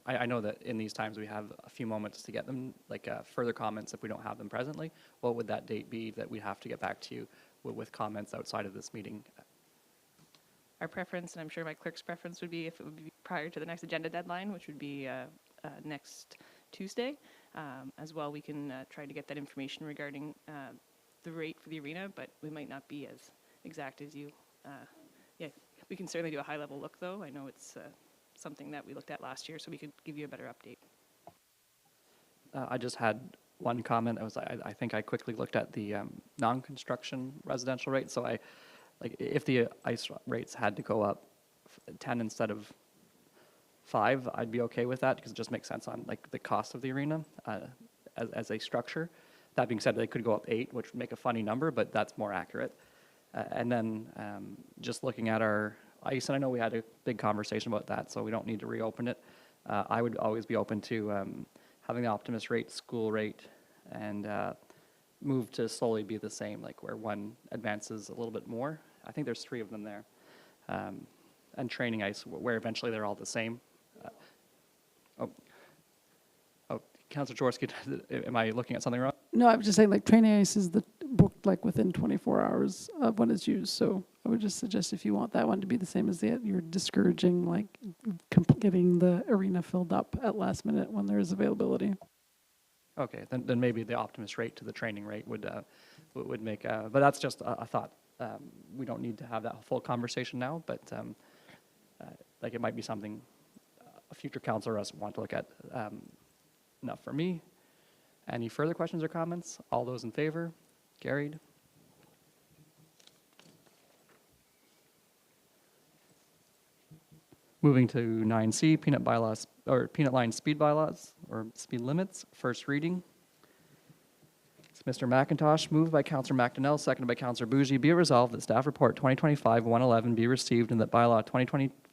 I know that in these times we have a few moments to get them, like further comments if we don't have them presently. What would that date be that we'd have to get back to you with comments outside of this meeting? Our preference, and I'm sure my clerk's preference, would be if it would be prior to the next agenda deadline, which would be next Tuesday. As well, we can try to get that information regarding the rate for the arena, but we might not be as exact as you. Yeah, we can certainly do a high-level look, though. I know it's something that we looked at last year, so we could give you a better update. I just had one comment. I think I quickly looked at the non-construction residential rate. So if the ice rates had to go up 10 instead of 5, I'd be okay with that because it just makes sense on the cost of the arena as a structure. That being said, they could go up 8, which would make a funny number, but that's more accurate. And then just looking at our ice, and I know we had a big conversation about that, so we don't need to reopen it. I would always be open to having the Optimus rate, school rate, and move to slowly be the same, like where one advances a little bit more. I think there's 3 of them there. And training ice, where eventually they're all the same. Counselor Jaworski, am I looking at something wrong? No, I'm just saying, like, training ice is booked like within 24 hours of when it's used. So I would just suggest if you want that one to be the same as you're discouraging like getting the arena filled up at last minute when there is availability. Okay, then maybe the Optimus rate to the training rate would make, but that's just a thought. We don't need to have that full conversation now, but like it might be something a future councilor or us want to look at. Enough for me. Any further questions or comments? All those in favor? Carried. Moving to 9C, peanut line speed bylaws or speed limits, first reading. It's Mr. McIntosh, moved by Councillor McDonnell, seconded by Councillor Bougie. Be it resolved that Staff Report 2025-111 be received and that Bylaw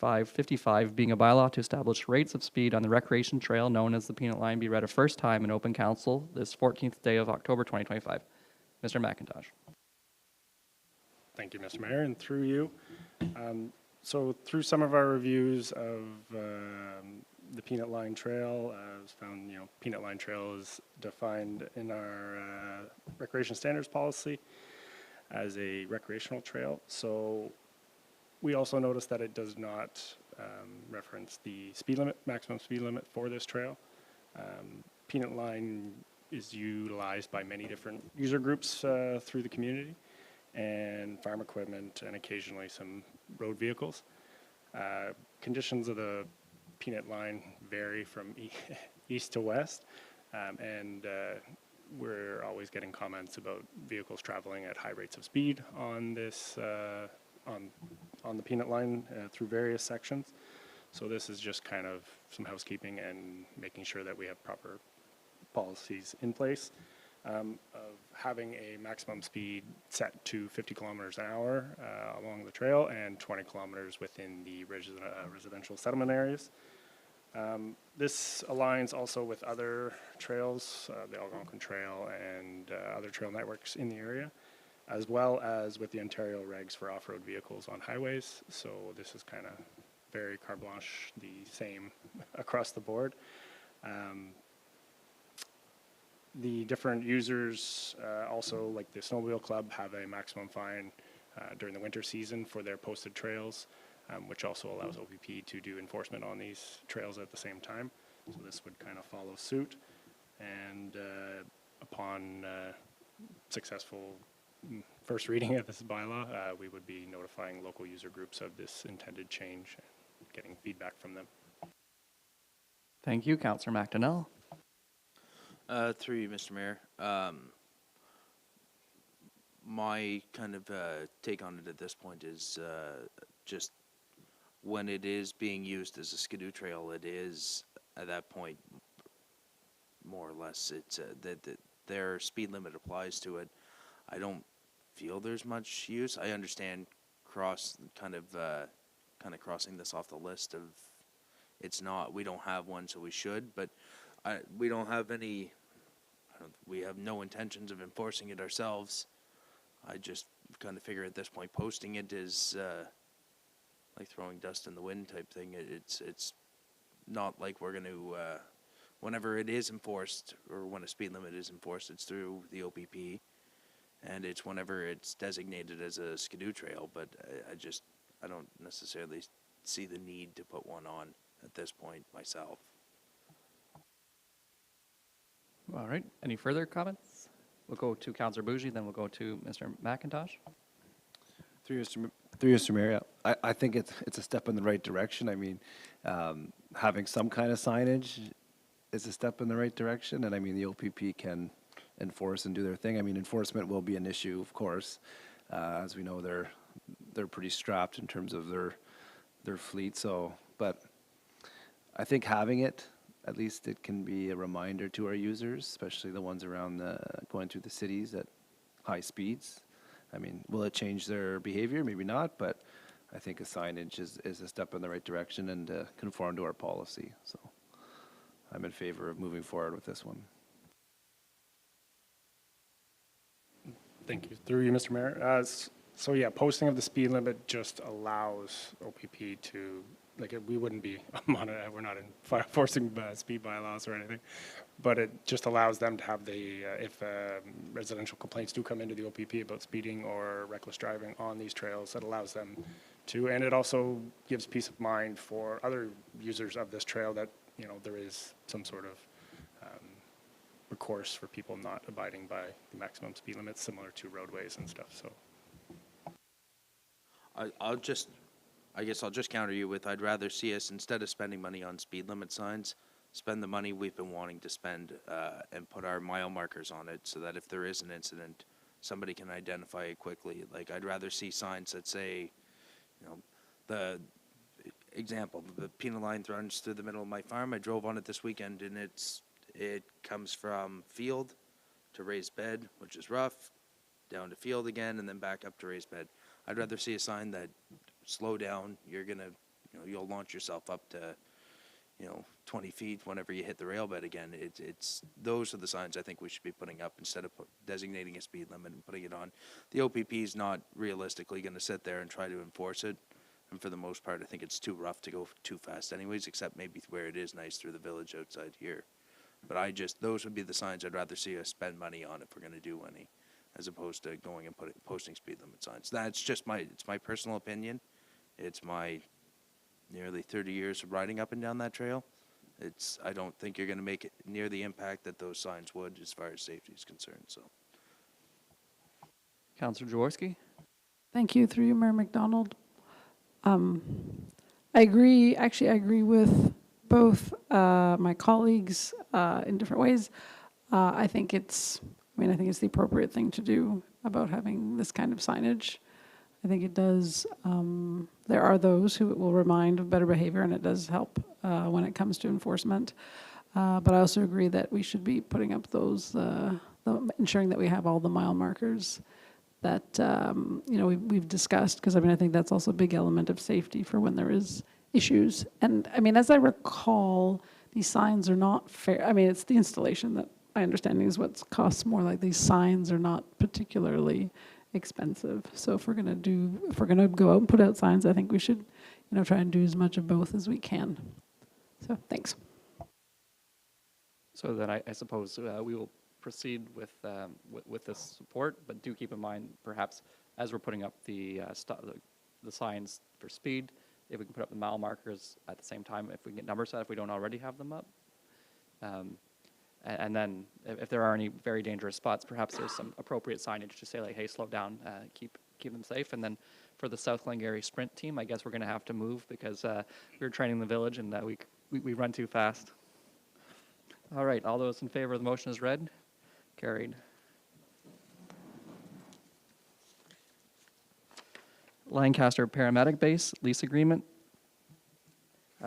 2025-55, being a bylaw to establish rates of speed on the recreation trail known as the Peanut Line, be read a first time in open council this 14th day of October 2025. Mr. McIntosh. Thank you, Mr. Mayor, and through you. So through some of our reviews of the Peanut Line Trail, was found, Peanut Line Trail is defined in our recreation standards policy as a recreational trail. So we also noticed that it does not reference the speed limit, maximum speed limit for this trail. Peanut Line is utilized by many different user groups through the community, and farm equipment, and occasionally some road vehicles. Conditions of the Peanut Line vary from east to west, and we're always getting comments about vehicles traveling at high rates of speed on this on the Peanut Line through various sections. So this is just kind of some housekeeping and making sure that we have proper policies in place. Of having a maximum speed set to 50 kilometers an hour along the trail and 20 kilometers within the residential settlement areas. This aligns also with other trails, the Algonquin Trail and other trail networks in the area, as well as with the Ontario regs for off-road vehicles on highways. So this is kind of very carte blanche, the same across the board. The different users, also like the Snowmobile Club, have a maximum fine during the winter season for their posted trails, which also allows OPP to do enforcement on these trails at the same time. So this would kind of follow suit. And upon successful first reading of this bylaw, we would be notifying local user groups of this intended change and getting feedback from them. Thank you, Councillor McDonnell. Through you, Mr. Mayor. My kind of take on it at this point is just when it is being used as a skidoo trail, it is at that point more or less it's that their speed limit applies to it. I don't feel there's much use. I understand kind of crossing this off the list of it's not. We don't have one, so we should, but we don't have any. We have no intentions of enforcing it ourselves. I just kind of figure at this point posting it is like throwing dust in the wind type thing. It's not like we're going to, whenever it is enforced or when a speed limit is enforced, it's through the OPP, and it's whenever it's designated as a skidoo trail, but I don't necessarily see the need to put one on at this point myself. All right, any further comments? We'll go to Councillor Bougie, then we'll go to Mr. McIntosh. Through you, Mr. Mayor, I think it's a step in the right direction. I mean, having some kind of signage is a step in the right direction, and I mean, the OPP can enforce and do their thing. I mean, enforcement will be an issue, of course. As we know, they're pretty strapped in terms of their fleet. So, but I think having it, at least it can be a reminder to our users, especially the ones around going through the cities at high speeds. I mean, will it change their behavior? Maybe not, but I think a signage is a step in the right direction and conform to our policy. So I'm in favor of moving forward with this one. Thank you. Through you, Mr. Mayor. So yeah, posting of the speed limit just allows OPP to like, we wouldn't be, we're not enforcing speed bylaws or anything, but it just allows them to have the, if residential complaints do come into the OPP about speeding or reckless driving on these trails, it allows them to, and it also gives peace of mind for other users of this trail that, you know, there is some sort of recourse for people not abiding by the maximum speed limits, similar to roadways and stuff, so. I guess I'll just counter you with, I'd rather see us, instead of spending money on speed limit signs, spend the money we've been wanting to spend and put our mile markers on it so that if there is an incident, somebody can identify it quickly. Like, I'd rather see signs that say, you know, the example, the peanut line runs through the middle of my farm. I drove on it this weekend, and it comes from field to raised bed, which is rough, down to field again, and then back up to raised bed. I'd rather see a sign that, slow down, you're gonna, you know, you'll launch yourself up to, you know, 20 feet whenever you hit the rail bed again. It's those are the signs I think we should be putting up instead of designating a speed limit and putting it on. The OPP is not realistically going to sit there and try to enforce it, and for the most part, I think it's too rough to go too fast anyways, except maybe where it is nice through the village outside here. But those would be the signs I'd rather see us spend money on if we're going to do any, as opposed to going and posting speed limit signs. That's just it's my personal opinion. It's my nearly 30 years of riding up and down that trail. I don't think you're going to make it near the impact that those signs would as far as safety is concerned. So, Councillor Jaworski? Thank you, through you, Mayor McDonald. I agree with both my colleagues in different ways. I think it's the appropriate thing to do about having this kind of signage. I think it does, there are those who it will remind of better behavior, and it does help when it comes to enforcement. But I also agree that we should be putting up those, ensuring that we have all the mile markers that, you know, we've discussed, because I think that's also a big element of safety for when there is issues. And as I recall, these signs are not fair. It's the installation that I understand is what costs more. Like, these signs are not particularly expensive. So if we're gonna go out and put out signs, I think we should, you know, try and do as much of both as we can. So thanks. So then I suppose we will proceed with this support, but do keep in mind, perhaps, as we're putting up the signs for speed, if we can put up the mile markers at the same time, if we can get numbers set, if we don't already have them up. And then if there are any very dangerous spots, perhaps there's some appropriate signage to say, like, hey, slow down, keep them safe. And then for the South Glengarry sprint team, I guess we're going to have to move because we were training the village and we run too fast. All right, all those in favor of the motion as read? Carried. Lancaster Paramedic Base lease agreement.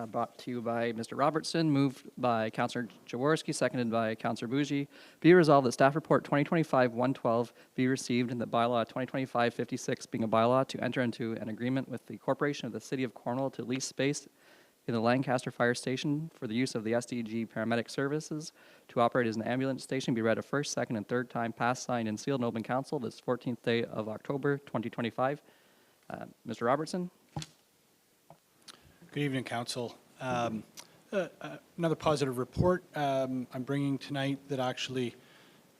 Brought to you by Mr. Robertson, moved by Councillor Jaworski, seconded by Councillor Bougie. Be resolved that staff report 2025-112 be received, and that bylaw 2025-56 being a bylaw to enter into an agreement with the Corporation of the City of Cornwall to lease space in the Lancaster Fire Station for the use of the SDG paramedic services to operate as an ambulance station be read a first, second, and third time, passed, signed, and sealed in open council this 14th day of October 2025. Mr. Robertson? Good evening, Council. Another positive report I'm bringing tonight that actually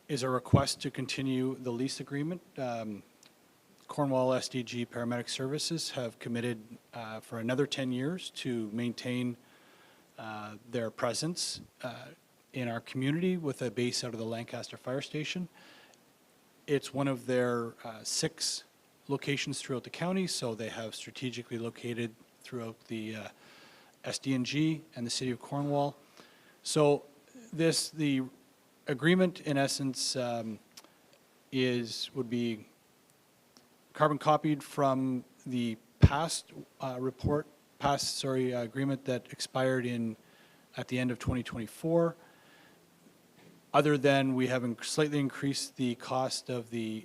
is a request to continue the lease agreement. Cornwall SDG Paramedic Services have committed for another 10 years to maintain their presence in our community with a base out of the Lancaster Fire Station. It's one of their 6 locations throughout the county, so they have strategically located throughout the SDNG and the City of Cornwall. So the agreement, in essence, would be carbon copied from the past agreement that expired at the end of 2024. Other than we have slightly increased the cost of the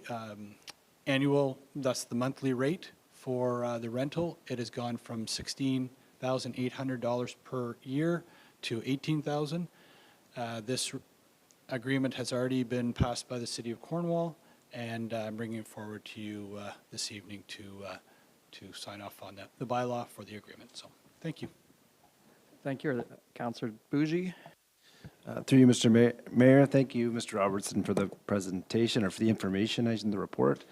annual, thus the monthly rate for the rental. It has gone from $16,800 per year to $18,000. This agreement has already been passed by the City of Cornwall, and I'm bringing it forward to you this evening to sign off on the bylaw for the agreement. So, Thank you. Thank you. Councillor Bougie? Through you, Mr. Mayor, thank you, Mr. Robertson, for the presentation, or for the information in the report.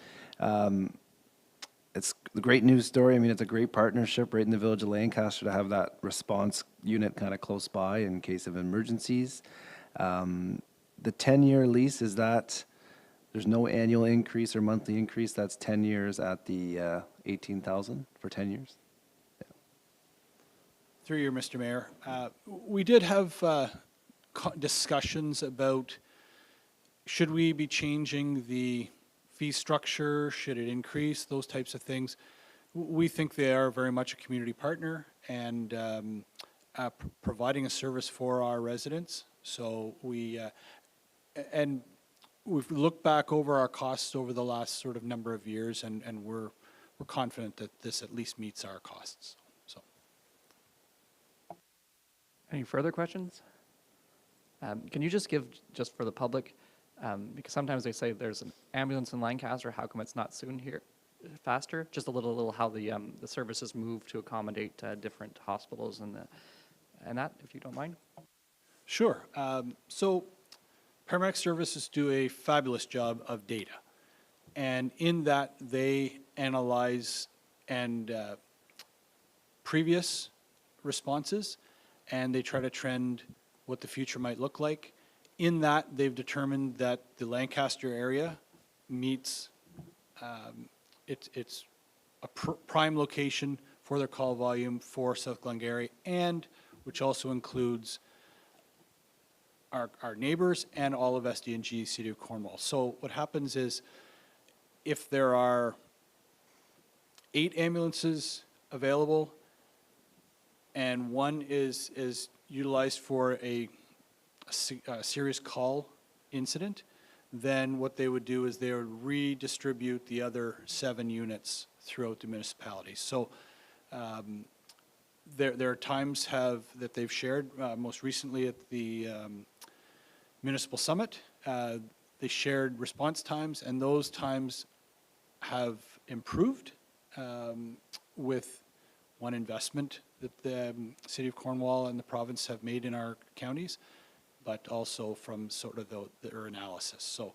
It's a great news story. I mean, it's a great partnership right in the village of Lancaster to have that response unit kind of close by in case of emergencies. The 10-year lease, is that, there's no annual increase or monthly increase, that's 10 years at the 18,000 for 10 years? Through you, Mr. Mayor. We did have discussions about should we be changing the fee structure, should it increase, those types of things. We think they are very much a community partner and providing a service for our residents. So and we've looked back over our costs over the last sort of number of years, and we're confident that this at least meets our costs. So. Any further questions? Can you just give, just for the public, because sometimes they say there's an ambulance in Lancaster, how come it's not soon here, faster? Just a little how the services move to accommodate different hospitals and that, if you don't mind. Sure. So paramedic services do a fabulous job of data. And in that, they analyze and previous responses, and they try to trend what the future might look like. In that, they've determined that the Lancaster area meets, it's a prime location for their call volume for South Glengarry, and which also includes our neighbors and all of SDNG, City of Cornwall. So what happens is, if there are 8 ambulances available and one is utilized for a serious call incident, then what they would do is they would redistribute the other 7 units throughout the municipality. So there are times that they've shared, most recently at the Municipal Summit, they shared response times, and those times have improved with one investment that the City of Cornwall and the province have made in our counties, but also from sort of their analysis. So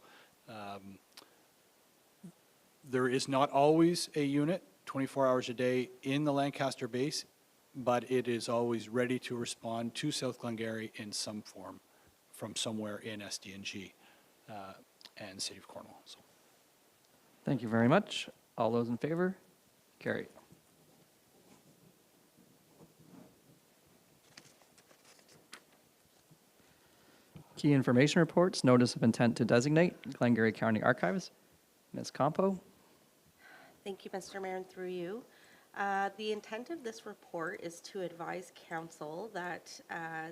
there is not always a unit 24 hours a day in the Lancaster base, but it is always ready to respond to South Glengarry in some form from somewhere in SDNG and City of Cornwall. So. Thank you very much. All those in favor? Carried. Key information reports, notice of intent to designate Glengarry County Archives. Ms. Campo? Thank you, Mr. Mayor, and through you. The intent of this report is to advise council that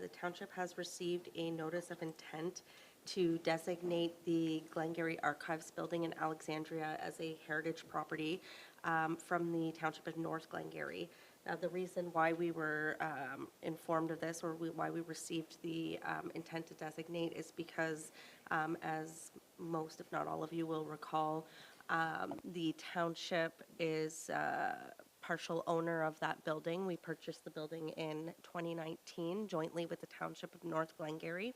the township has received a notice of intent to designate the Glengarry Archives building in Alexandria as a heritage property from the township of North Glengarry. Now, the reason why we were informed of this, or why we received the intent to designate, is because, as most, if not all of you will recall, the township is partial owner of that building. We purchased the building in 2019 jointly with the township of North Glengarry.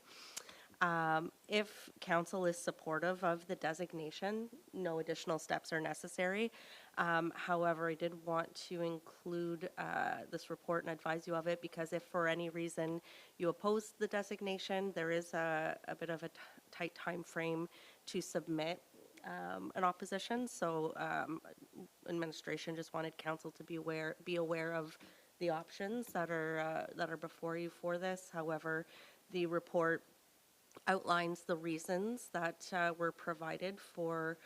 If council is supportive of the designation, no additional steps are necessary. However, I did want to include this report and advise you of it, because if for any reason you oppose the designation, there is a bit of a tight time frame to submit an opposition. So administration just wanted council to be aware of the options that are before you for this. However, the report outlines the reasons that were provided for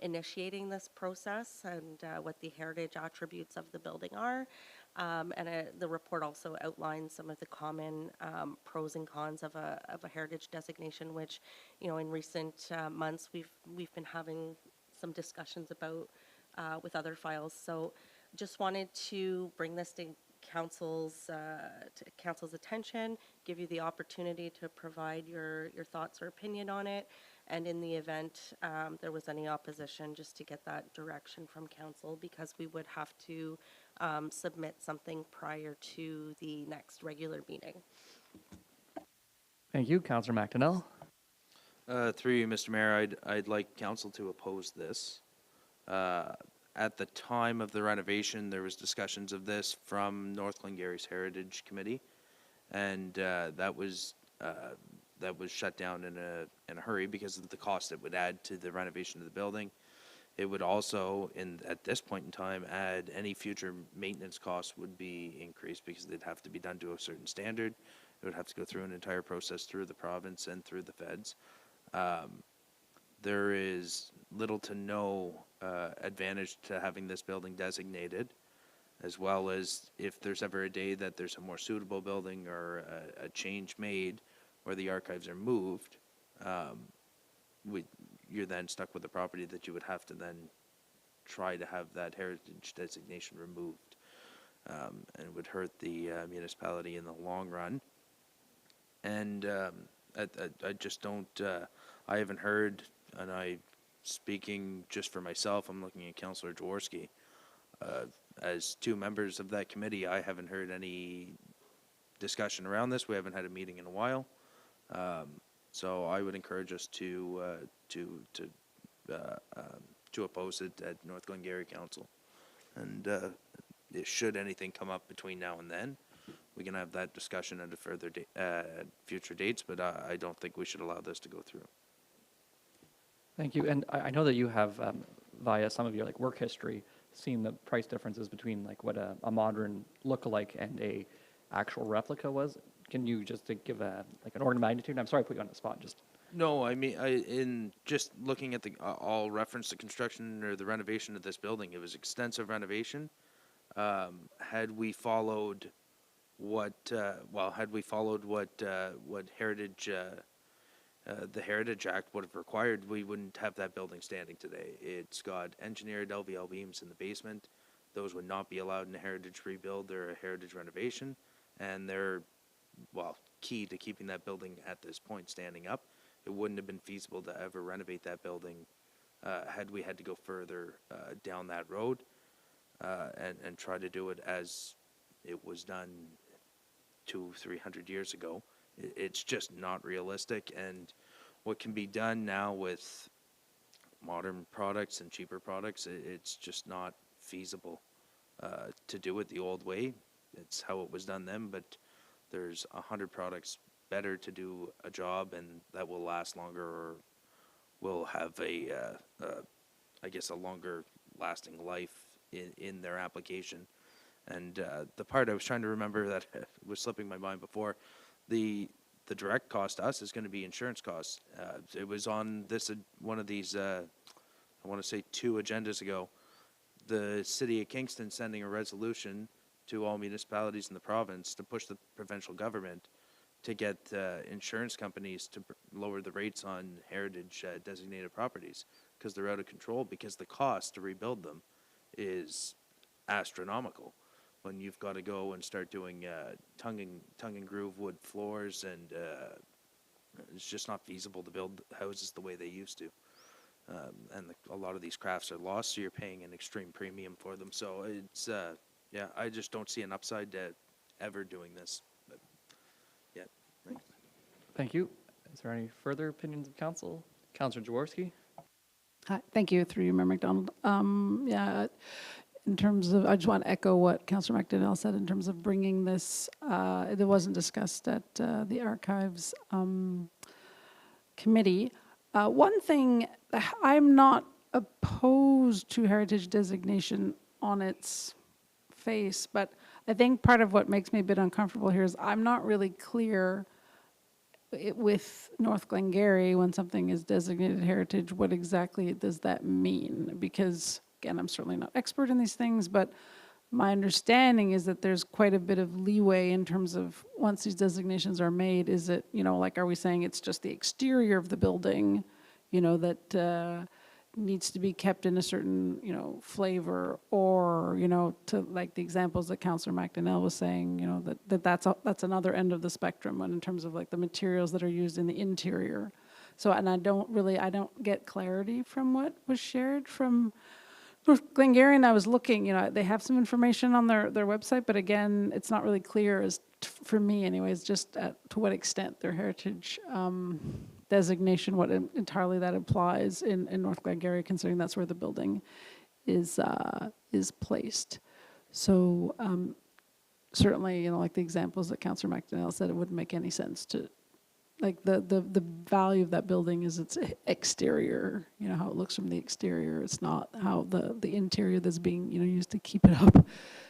initiating this process and what the heritage attributes of the building are. And the report also outlines some of the common pros and cons of a heritage designation, which, you know, in recent months we've been having some discussions about with other files. So just wanted to bring this to council's attention, give you the opportunity to provide your thoughts or opinion on it, And in the event there was any opposition, just to get that direction from council, because we would have to submit something prior to the next regular meeting. Thank you. Councillor McDonnell. Through you, Mr. Mayor, I'd like council to oppose this. At the time of the renovation, there was discussions of this from North Glengarry's Heritage Committee, and that was shut down in a hurry because of the cost it would add to the renovation of the building. It would also, at this point in time, add any future maintenance costs would be increased because they'd have to be done to a certain standard. It would have to go through an entire process through the province and through the feds. There is little to no advantage to having this building designated, as well as if there's ever a day that there's a more suitable building or a change made where the archives are moved, you're then stuck with a property that you would have to then try to have that heritage designation removed. And it would hurt the municipality in the long run. And I just don't, I haven't heard, and speaking just for myself, I'm looking at Councillor Jaworski. As two members of that committee, I haven't heard any discussion around this. We haven't had a meeting in a while. So I would encourage us to oppose it at North Glengarry Council. And should anything come up between now and then, we can have that discussion at a further future dates, but I don't think we should allow this to go through. Thank you. And I know that you have, via some of your like work history, seen the price differences between like what a modern look-alike and a actual replica was. Can you just give an order of magnitude? I'm sorry I put you on the spot. Just No, I mean, in just looking at all reference to construction or the renovation of this building, it was extensive renovation. Had we followed what Heritage, the Heritage Act would have required, we wouldn't have that building standing today. It's got engineered LVL beams in the basement. Those would not be allowed in a heritage rebuild or a heritage renovation, and they're key to keeping that building at this point standing up. It wouldn't have been feasible to ever renovate that building had we had to go further down that road and try to do it as it was done 200-300 years ago. It's just not realistic, and what can be done now with modern products and cheaper products, it's just not feasible to do it the old way. It's how it was done then, but there's 100 products better to do a job and that will last longer or will have a longer lasting life in their application. And the part I was trying to remember that was slipping my mind before, the direct cost to us is going to be insurance costs. It was on one of these, I want to say 2 agendas ago, the city of Kingston sending a resolution to all municipalities in the province to push the provincial government to get insurance companies to lower the rates on heritage designated properties because they're out of control, because the cost to rebuild them is astronomical when you've got to go and start doing tongue and groove wood floors, and it's just not feasible to build houses the way they used to. And a lot of these crafts are lost, so you're paying an extreme premium for them. So it's, I just don't see an upside to ever doing this. But, yeah, thanks. thank you. Is there any further opinions of council? Councillor Jaworski. Hi, thank you, through you, Mayor McDonald. In terms of, I just want to echo what Councillor McDonnell said in terms of bringing this, it wasn't discussed at the Archives Committee. One thing, I'm not opposed to heritage designation on its face, but I think part of what makes me a bit uncomfortable here is I'm not really clear with North Glengarry, when something is designated heritage, what exactly does that mean? Because, again, I'm certainly not expert in these things, but my understanding is that there's quite a bit of leeway in terms of once these designations are made, is it, like, are we saying it's just the exterior of the building, that needs to be kept in a certain, flavor, or, to like the examples that Councillor McDonnell was saying, that's another end of the spectrum in terms of like the materials that are used in the interior. So, and I don't get clarity from what was shared from North Glengarry. And I was looking, they have some information on their website, but again, it's not really clear for me anyways, just to what extent their heritage designation, what entirely that applies in North Glengarry, considering that's where the building is placed. So certainly, like the examples that Councillor McDonnell said, it wouldn't make any sense to, like the value of that building is its exterior, how it looks from the exterior. It's not how the interior that's being, used to keep it up.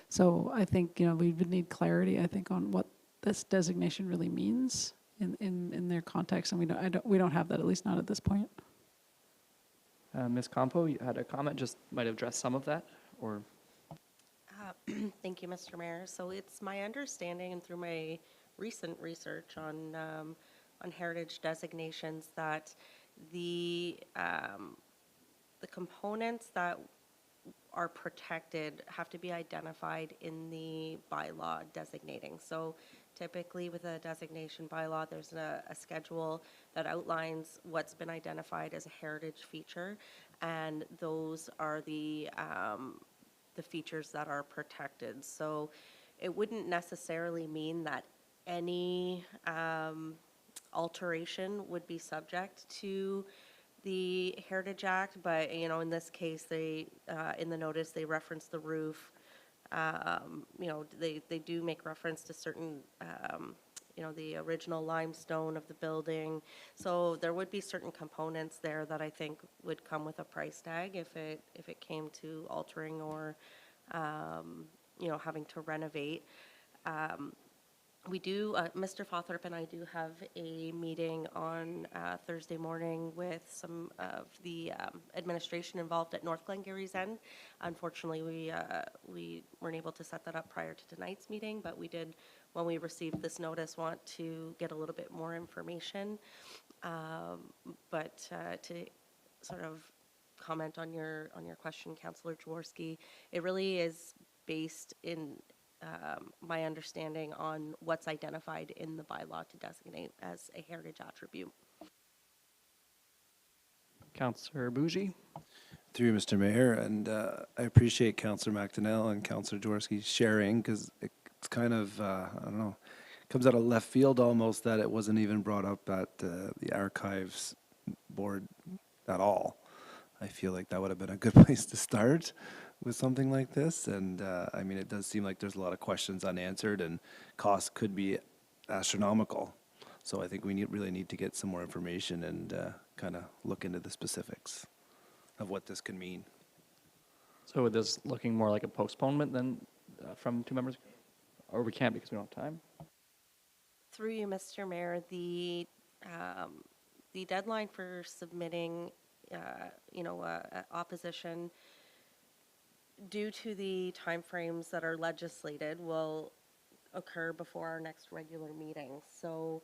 So I think, we would need clarity, I think, on what this designation really means in their context, and we don't have that, at least not at this point. Ms. Campo, you had a comment, just might have addressed some of that, or? Thank you, Mr. Mayor. So it's my understanding, and through my recent research on heritage designations, that the components that are protected have to be identified in the bylaw designating. So typically with a designation bylaw, there's a schedule that outlines what's been identified as a heritage feature, and those are the features that are protected. So it wouldn't necessarily mean that any alteration would be subject to the Heritage Act, but in this case, they in the notice they reference the roof. They do make reference to certain the original limestone of the building. So there would be certain components there that I think would come with a price tag if it came to altering or having to renovate. We do, Mr. Fawthorpe and I do have a meeting on Thursday morning with some of the administration involved at North Glengarry's end. Unfortunately, we weren't able to set that up prior to tonight's meeting, but we did, when we received this notice, want to get a little bit more information. But to sort of comment on your question, Councillor Jaworski, it really is based in my understanding on what's identified in the bylaw to designate as a heritage attribute. Councillor Bougie? Through you, Mr. Mayor, and I appreciate Councillor McDonnell and Councillor Jaworski sharing, because it's kind of, I don't know, comes out of left field almost that it wasn't even brought up at the Archives Board at all. I feel like that would have been a good place to start with something like this, and I mean, it does seem like there's a lot of questions unanswered, and costs could be astronomical. So I think we really need to get some more information and kind of look into the specifics of what this can mean. So is this looking more like a postponement than from two members? Or we can't because we don't have time? Through you, Mr. Mayor, the deadline for submitting, opposition due to the timeframes that are legislated will occur before our next regular meeting. So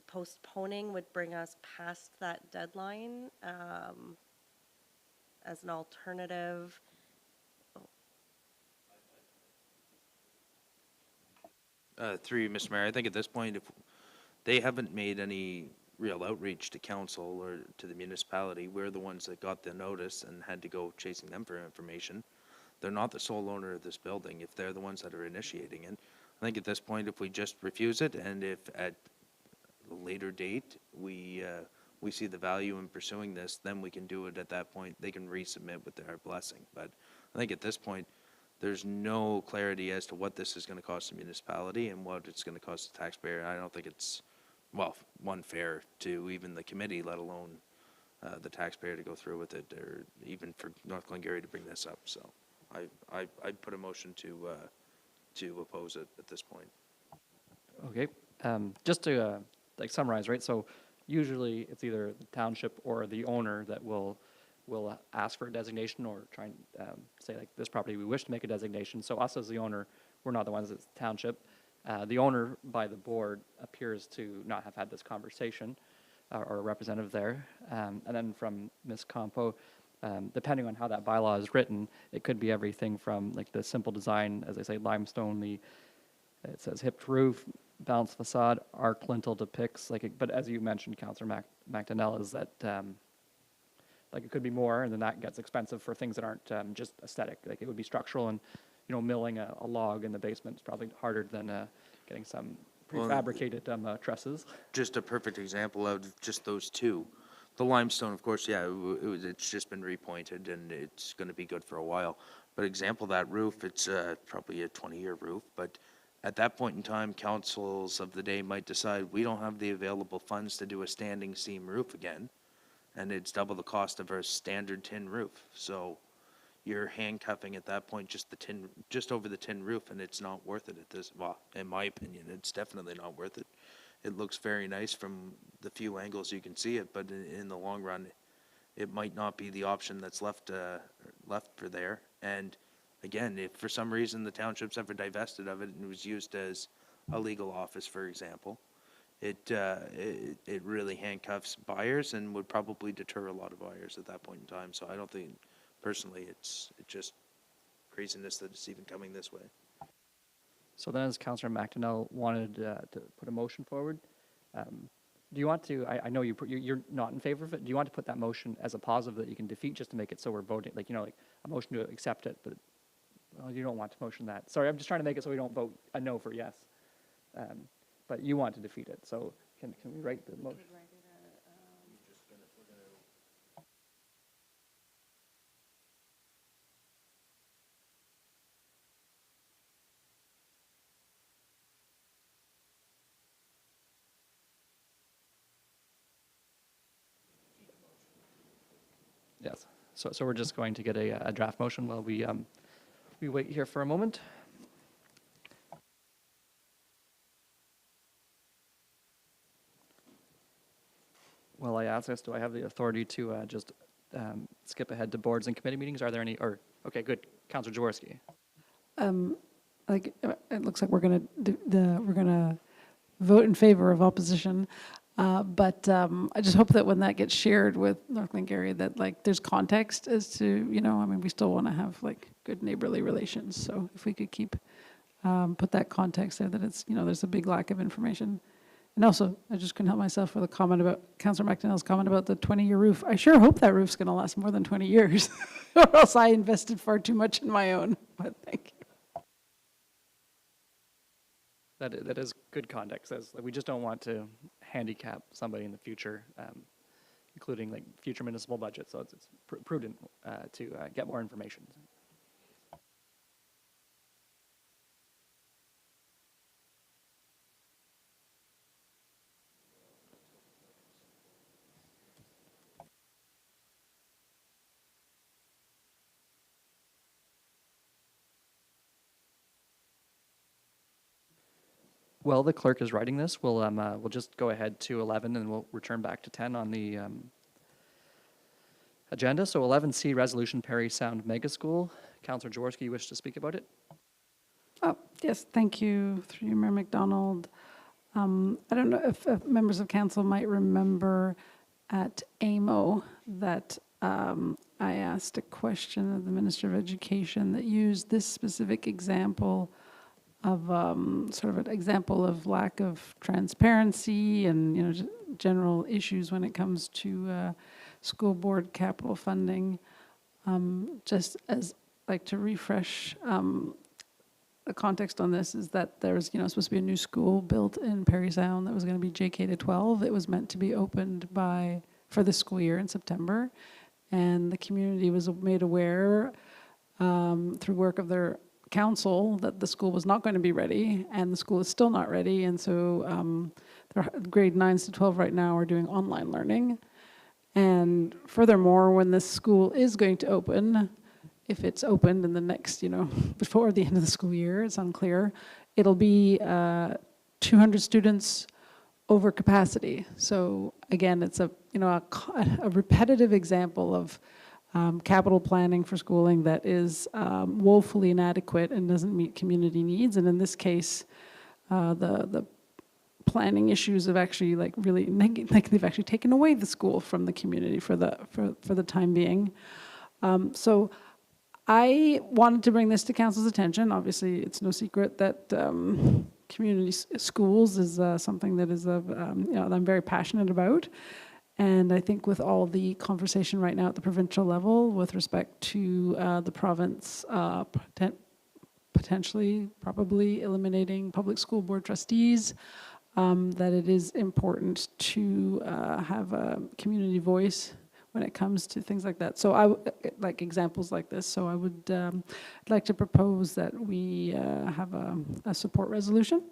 postponing would bring us past that deadline as an alternative. Through you, Mr. Mayor, I think at this point, if they haven't made any real outreach to council or to the municipality, we're the ones that got the notice and had to go chasing them for information. They're not the sole owner of this building if they're the ones that are initiating it. I think at this point, if we just refuse it, and if at a later date we see the value in pursuing this, then we can do it at that point. They can resubmit with their blessing. But I think at this point, there's no clarity as to what this is going to cost the municipality and what it's going to cost the taxpayer. I don't think it's, well, one, fair to even the committee, let alone the taxpayer to go through with it, or even for North Glengarry to bring this up. So I'd put a motion to oppose it at this point. Okay, just to summarize, right? So usually it's either the township or the owner that will ask for a designation or try and say, like, this property we wish to make a designation. So us as the owner, we're not the ones, it's the township. The owner by the board appears to not have had this conversation or a representative there. And then from Ms. Campo, depending on how that bylaw is written, it could be everything from like the simple design, as I say, limestone, it says hipped roof, balanced facade, arc lintel depicts, like, but as you mentioned, Councillor McDonnell, is that, like, it could be more, and then that gets expensive for things that aren't just aesthetic. Like, it would be structural, and, milling a log in the basement is probably harder than getting some prefabricated trusses. Just a perfect example of just those two. The limestone, of course, yeah, it's just been repointed and it's going to be good for a while. But example, that roof, it's probably a 20-year roof. But at that point in time, councils of the day might decide we don't have the available funds to do a standing seam roof again. And it's double the cost of our standard tin roof. So you're handcuffing at that point just over the tin roof, and it's not worth it well, in my opinion, it's definitely not worth it. It looks very nice from the few angles you can see it, but in the long run, it might not be the option that's left for there. And again, if for some reason the township's ever divested of it and it was used as a legal office, for example, it really handcuffs buyers and would probably deter a lot of buyers at that point in time. So I don't think, personally, it's just craziness that it's even coming this way. So then, as Councillor McDonnell wanted to put a motion forward, do you want to, I know you're not in favor of it, do you want to put that motion as a positive that you can defeat, just to make it so we're voting, like, like a motion to accept it, but well, you don't want to motion that. Sorry, I'm just trying to make it so we don't vote a no for yes. But you want to defeat it, so can we write the motion? Yes, so we're just going to get a draft motion while we wait here for a moment. Well, I asked this, do I have the authority to just skip ahead to boards and committee meetings? Are there any, okay, good, Councillor Jaworski. It looks like we're gonna vote in favor of opposition. But I just hope that when that gets shared with North Glengarry, that there's context as to, we still want to have good neighborly relations. So if we could put that context there, that it's, there's a big lack of information. And also, I just couldn't help myself with a comment about Councillor McDonnell's comment about the 20-year roof. I sure hope that roof's going to last more than 20 years, or else I invested far too much in my own. But thank you. That is good context. We just don't want to handicap somebody in the future, including future municipal budgets. So it's prudent to get more information. While the clerk is writing this, we'll just go ahead to 11 and we'll return back to 10 on the agenda. So 11C, Resolution Parry Sound Mega School. Councillor Jaworski, you wish to speak about it? Oh, yes, thank you, through you, Mayor McDonald. I don't know if members of council might remember at AMO that I asked a question of the Minister of Education that used this specific example of sort of an example of lack of transparency and general issues when it comes to school board capital funding. Just as to refresh the context on this is that there's supposed to be a new school built in Parry Sound that was going to be JK to 12. It was meant to be opened for this school year in September, and the community was made aware through work of their council that the school was not going to be ready, and the school is still not ready, and so grade 9s to 12 right now are doing online learning. And furthermore, when this school is going to open, if it's opened in the next, before the end of the school year, it's unclear, it'll be 200 students over capacity. So again, it's a repetitive example of capital planning for schooling that is woefully inadequate and doesn't meet community needs. And in this case, the planning issues have actually they've actually taken away the school from the community for the time being. So I wanted to bring this to council's attention. Obviously, it's no secret that community schools is something that is of, that I'm very passionate about. And I think with all the conversation right now at the provincial level with respect to the province potentially, probably eliminating public school board trustees, that it is important to have a community voice when it comes to things like that. So like examples like this. So I would like to propose that we have a support resolution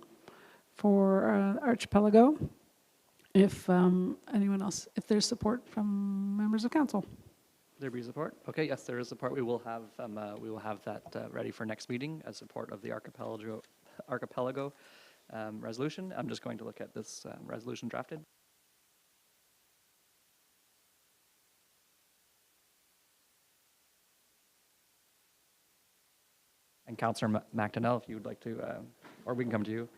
for Archipelago. If anyone else, if there's support from members of council. There be support? Okay, yes, there is support. We will have that ready for next meeting as support of the Archipelago resolution. I'm just going to look at this resolution drafted. And Councillor McDonnell, if you would like to, or we can come to you.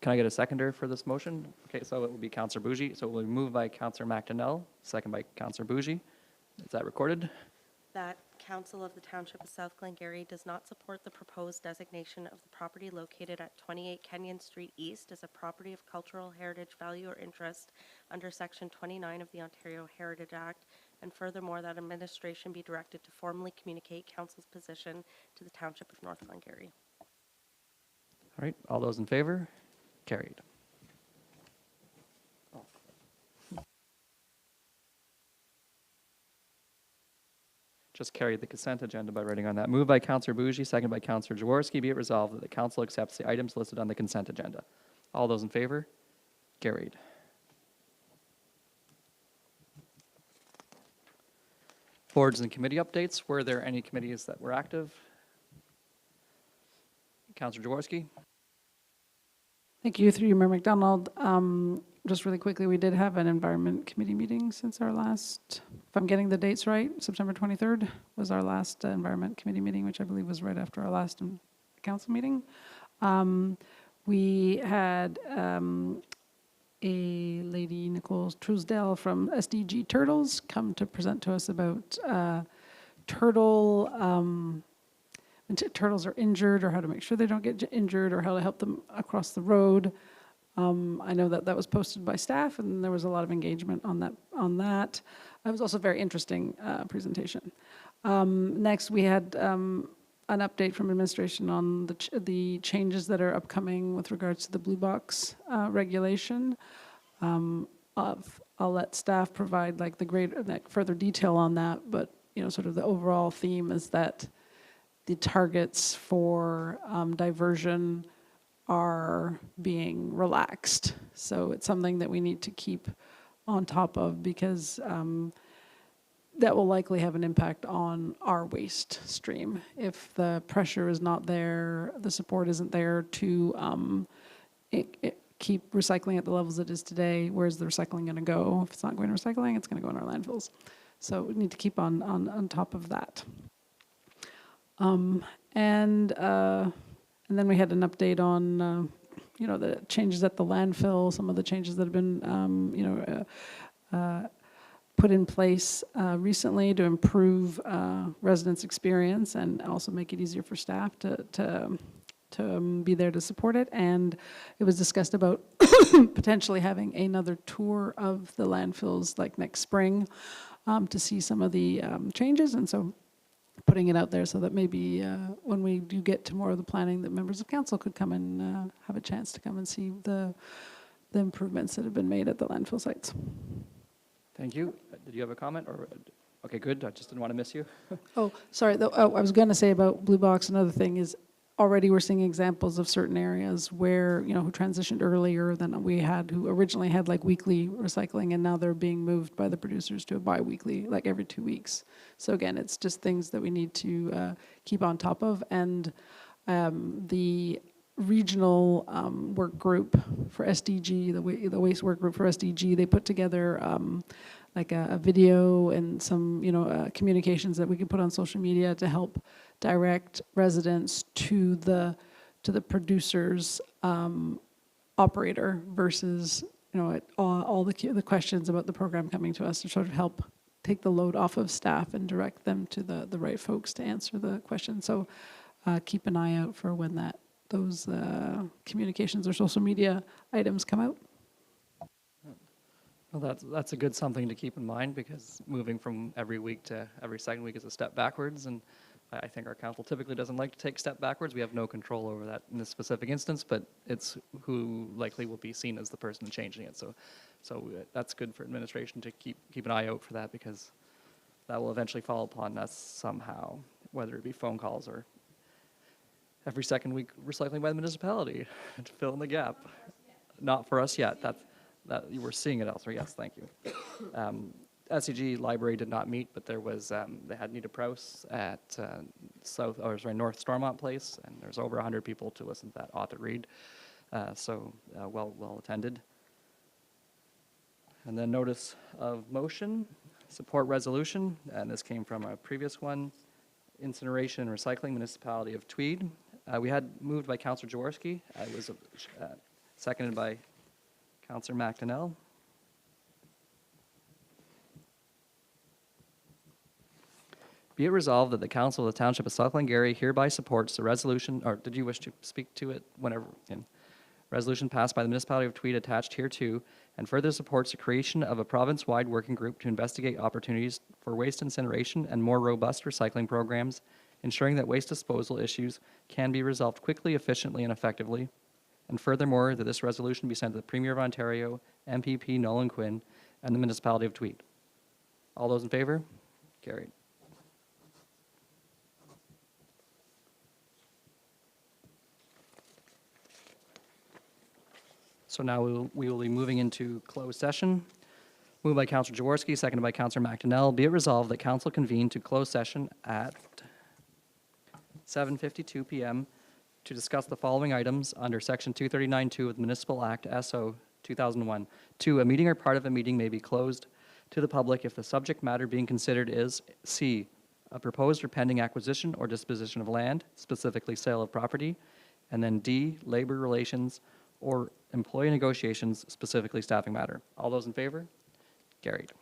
Can I get a seconder for this motion? Okay, so it will be Councillor Bougie. So it will be moved by Councillor McDonnell, second by Councillor Bougie. Is that recorded? That Council of the Township of South Glengarry does not support the proposed designation of the property located at 28 Kenyon Street East as a property of cultural heritage value or interest under Section 29 of the Ontario Heritage Act, and furthermore, that administration be directed to formally communicate Council's position to the Township of North Glengarry. All right, all those in favor? Carried. Just carried the consent agenda by writing on that. Moved by Councillor Bougie, second by Councillor Jaworski. Be it resolved that the council accepts the items listed on the consent agenda. All those in favor? Carried. Boards and committee updates. Were there any committees that were active? Councillor Jaworski. Thank you, through you, Mayor McDonald. Just really quickly, we did have an environment committee meeting since our last, if I'm getting the dates right, September 23rd was our last environment committee meeting, which I believe was right after our last council meeting. We had a lady, Nicole Truesdale from SDG Turtles, come to present to us about when turtles are injured, or how to make sure they don't get injured, or how to help them across the road. I know that was posted by staff, and there was a lot of engagement on that. It was also a very interesting presentation. Next, we had an update from administration on the changes that are upcoming with regards to the blue box regulation. I'll let staff provide further detail on that, but sort of the overall theme is that the targets for diversion are being relaxed. So it's something that we need to keep on top of, because that will likely have an impact on our waste stream. If the pressure is not there, the support isn't there to keep recycling at the levels it is today, where's the recycling going to go? If it's not going to recycling, it's going to go in our landfills. So we need to keep on top of that. And then we had an update on, the changes at the landfill, some of the changes that have been, put in place recently to improve residents' experience and also make it easier for staff to be there to support it. And it was discussed about potentially having another tour of the landfills like next spring to see some of the changes. And so putting it out there so that maybe when we do get to more of the planning, that members of council could come and have a chance to come and see the improvements that have been made at the landfill sites. Thank you. Did you have a comment? Or okay, good. I just didn't want to miss you. Oh, sorry. I was going to say about Blue Box, another thing is already we're seeing examples of certain areas where, who transitioned earlier than we had, who originally had like weekly recycling, and now they're being moved by the producers to a bi-weekly, like every 2 weeks. So again, it's just things that we need to keep on top of. And the regional work group for SDG, the waste work group for SDG. They put together like a video and some, communications that we could put on social media to help direct residents to the producer's operator versus, all the questions about the program coming to us to sort of help take the load off of staff and direct them to the right folks to answer the questions. So keep an eye out for when those communications or social media items come out. Well, that's a good something to keep in mind, because moving from every week to every second week is a step backwards, and I think our council typically doesn't like to take a step backwards. We have no control over that in this specific instance, but it's who likely will be seen as the person changing it. So that's good for administration to keep an eye out for that, because that will eventually fall upon us somehow, whether it be phone calls or every second week recycling by the municipality to fill in the gap. Not for us yet. That you were seeing it elsewhere. Yes, thank you. SCG Library did not meet, but there was they had Nita Prouse at North Stormont Place, and there's over 100 people to listen to that author read. Well attended. And then notice of motion, support resolution, and this came from a previous one, incineration and recycling, municipality of Tweed. We had moved by Councillor Jaworski. It was seconded by Councillor McDonnell. Be it resolved that the Council of the Township of South Glengarry hereby supports the resolution, or did you wish to speak to it whenever? Resolution passed by the municipality of Tweed attached hereto, and further supports the creation of a province-wide working group to investigate opportunities for waste incineration and more robust recycling programs, ensuring that waste disposal issues can be resolved quickly, efficiently, and effectively. And furthermore, that this resolution be sent to the Premier of Ontario, MPP Nolan Quinn, and the municipality of Tweed. All those in favor? Carried. So now we will be moving into closed session. Moved by Councillor Jaworski, seconded by Councillor McDonnell. Be it resolved that Council convene to closed session at 7:52 p.m. to discuss the following items under Section 239(2) of the Municipal Act SO 2001. 2. A meeting or part of a meeting may be closed to the public if the subject matter being considered is C. A proposed or pending acquisition or disposition of land, specifically sale of property, and then D. Labor relations or employee negotiations, specifically staffing matter. All those in favor? Carried.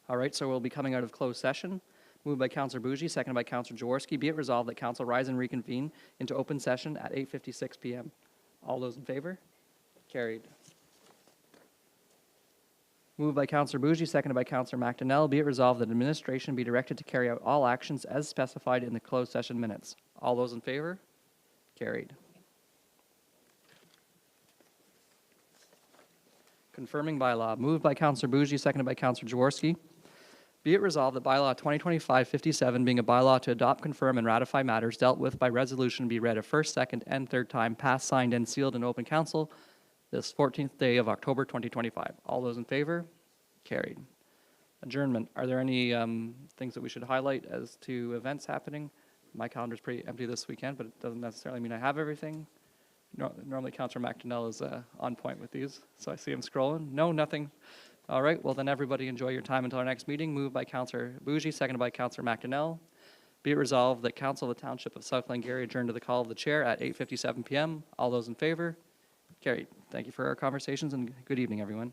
All right, so we'll be coming out of closed session. Moved by Counselor Bougie, seconded by Counselor Jaworski. Be it resolved that council rise and reconvene into open session at 8:56 PM. All those in favor? Carried. Moved by Counselor Bougie, seconded by Counselor McDonnell. Be it resolved that administration be directed to carry out all actions as specified in the closed session minutes. All those in favor? Carried. Confirming bylaw. Moved by Counselor Bougie, seconded by Counselor Jaworski. Be it resolved that bylaw 2025-57, being a bylaw to adopt, confirm, and ratify matters dealt with by resolution, be read a first, second, and third time, passed, signed, and sealed in open council this 14th day of October 2025. All those in favor? Carried. Adjournment. Are there any things that we should highlight as to events happening? My calendar's pretty empty this weekend, but it doesn't necessarily mean I have everything. Normally, Councillor McDonnell is on point with these, so I see him scrolling. No, nothing. All right, well then everybody enjoy your time until our next meeting. Moved by Councillor Bougie, seconded by Councillor McDonnell. Be it resolved that Council of the Township of South Glengarry adjourn to the call of the chair at 8:57 PM. All those in favor? Carried. Thank you for our conversations and good evening, everyone.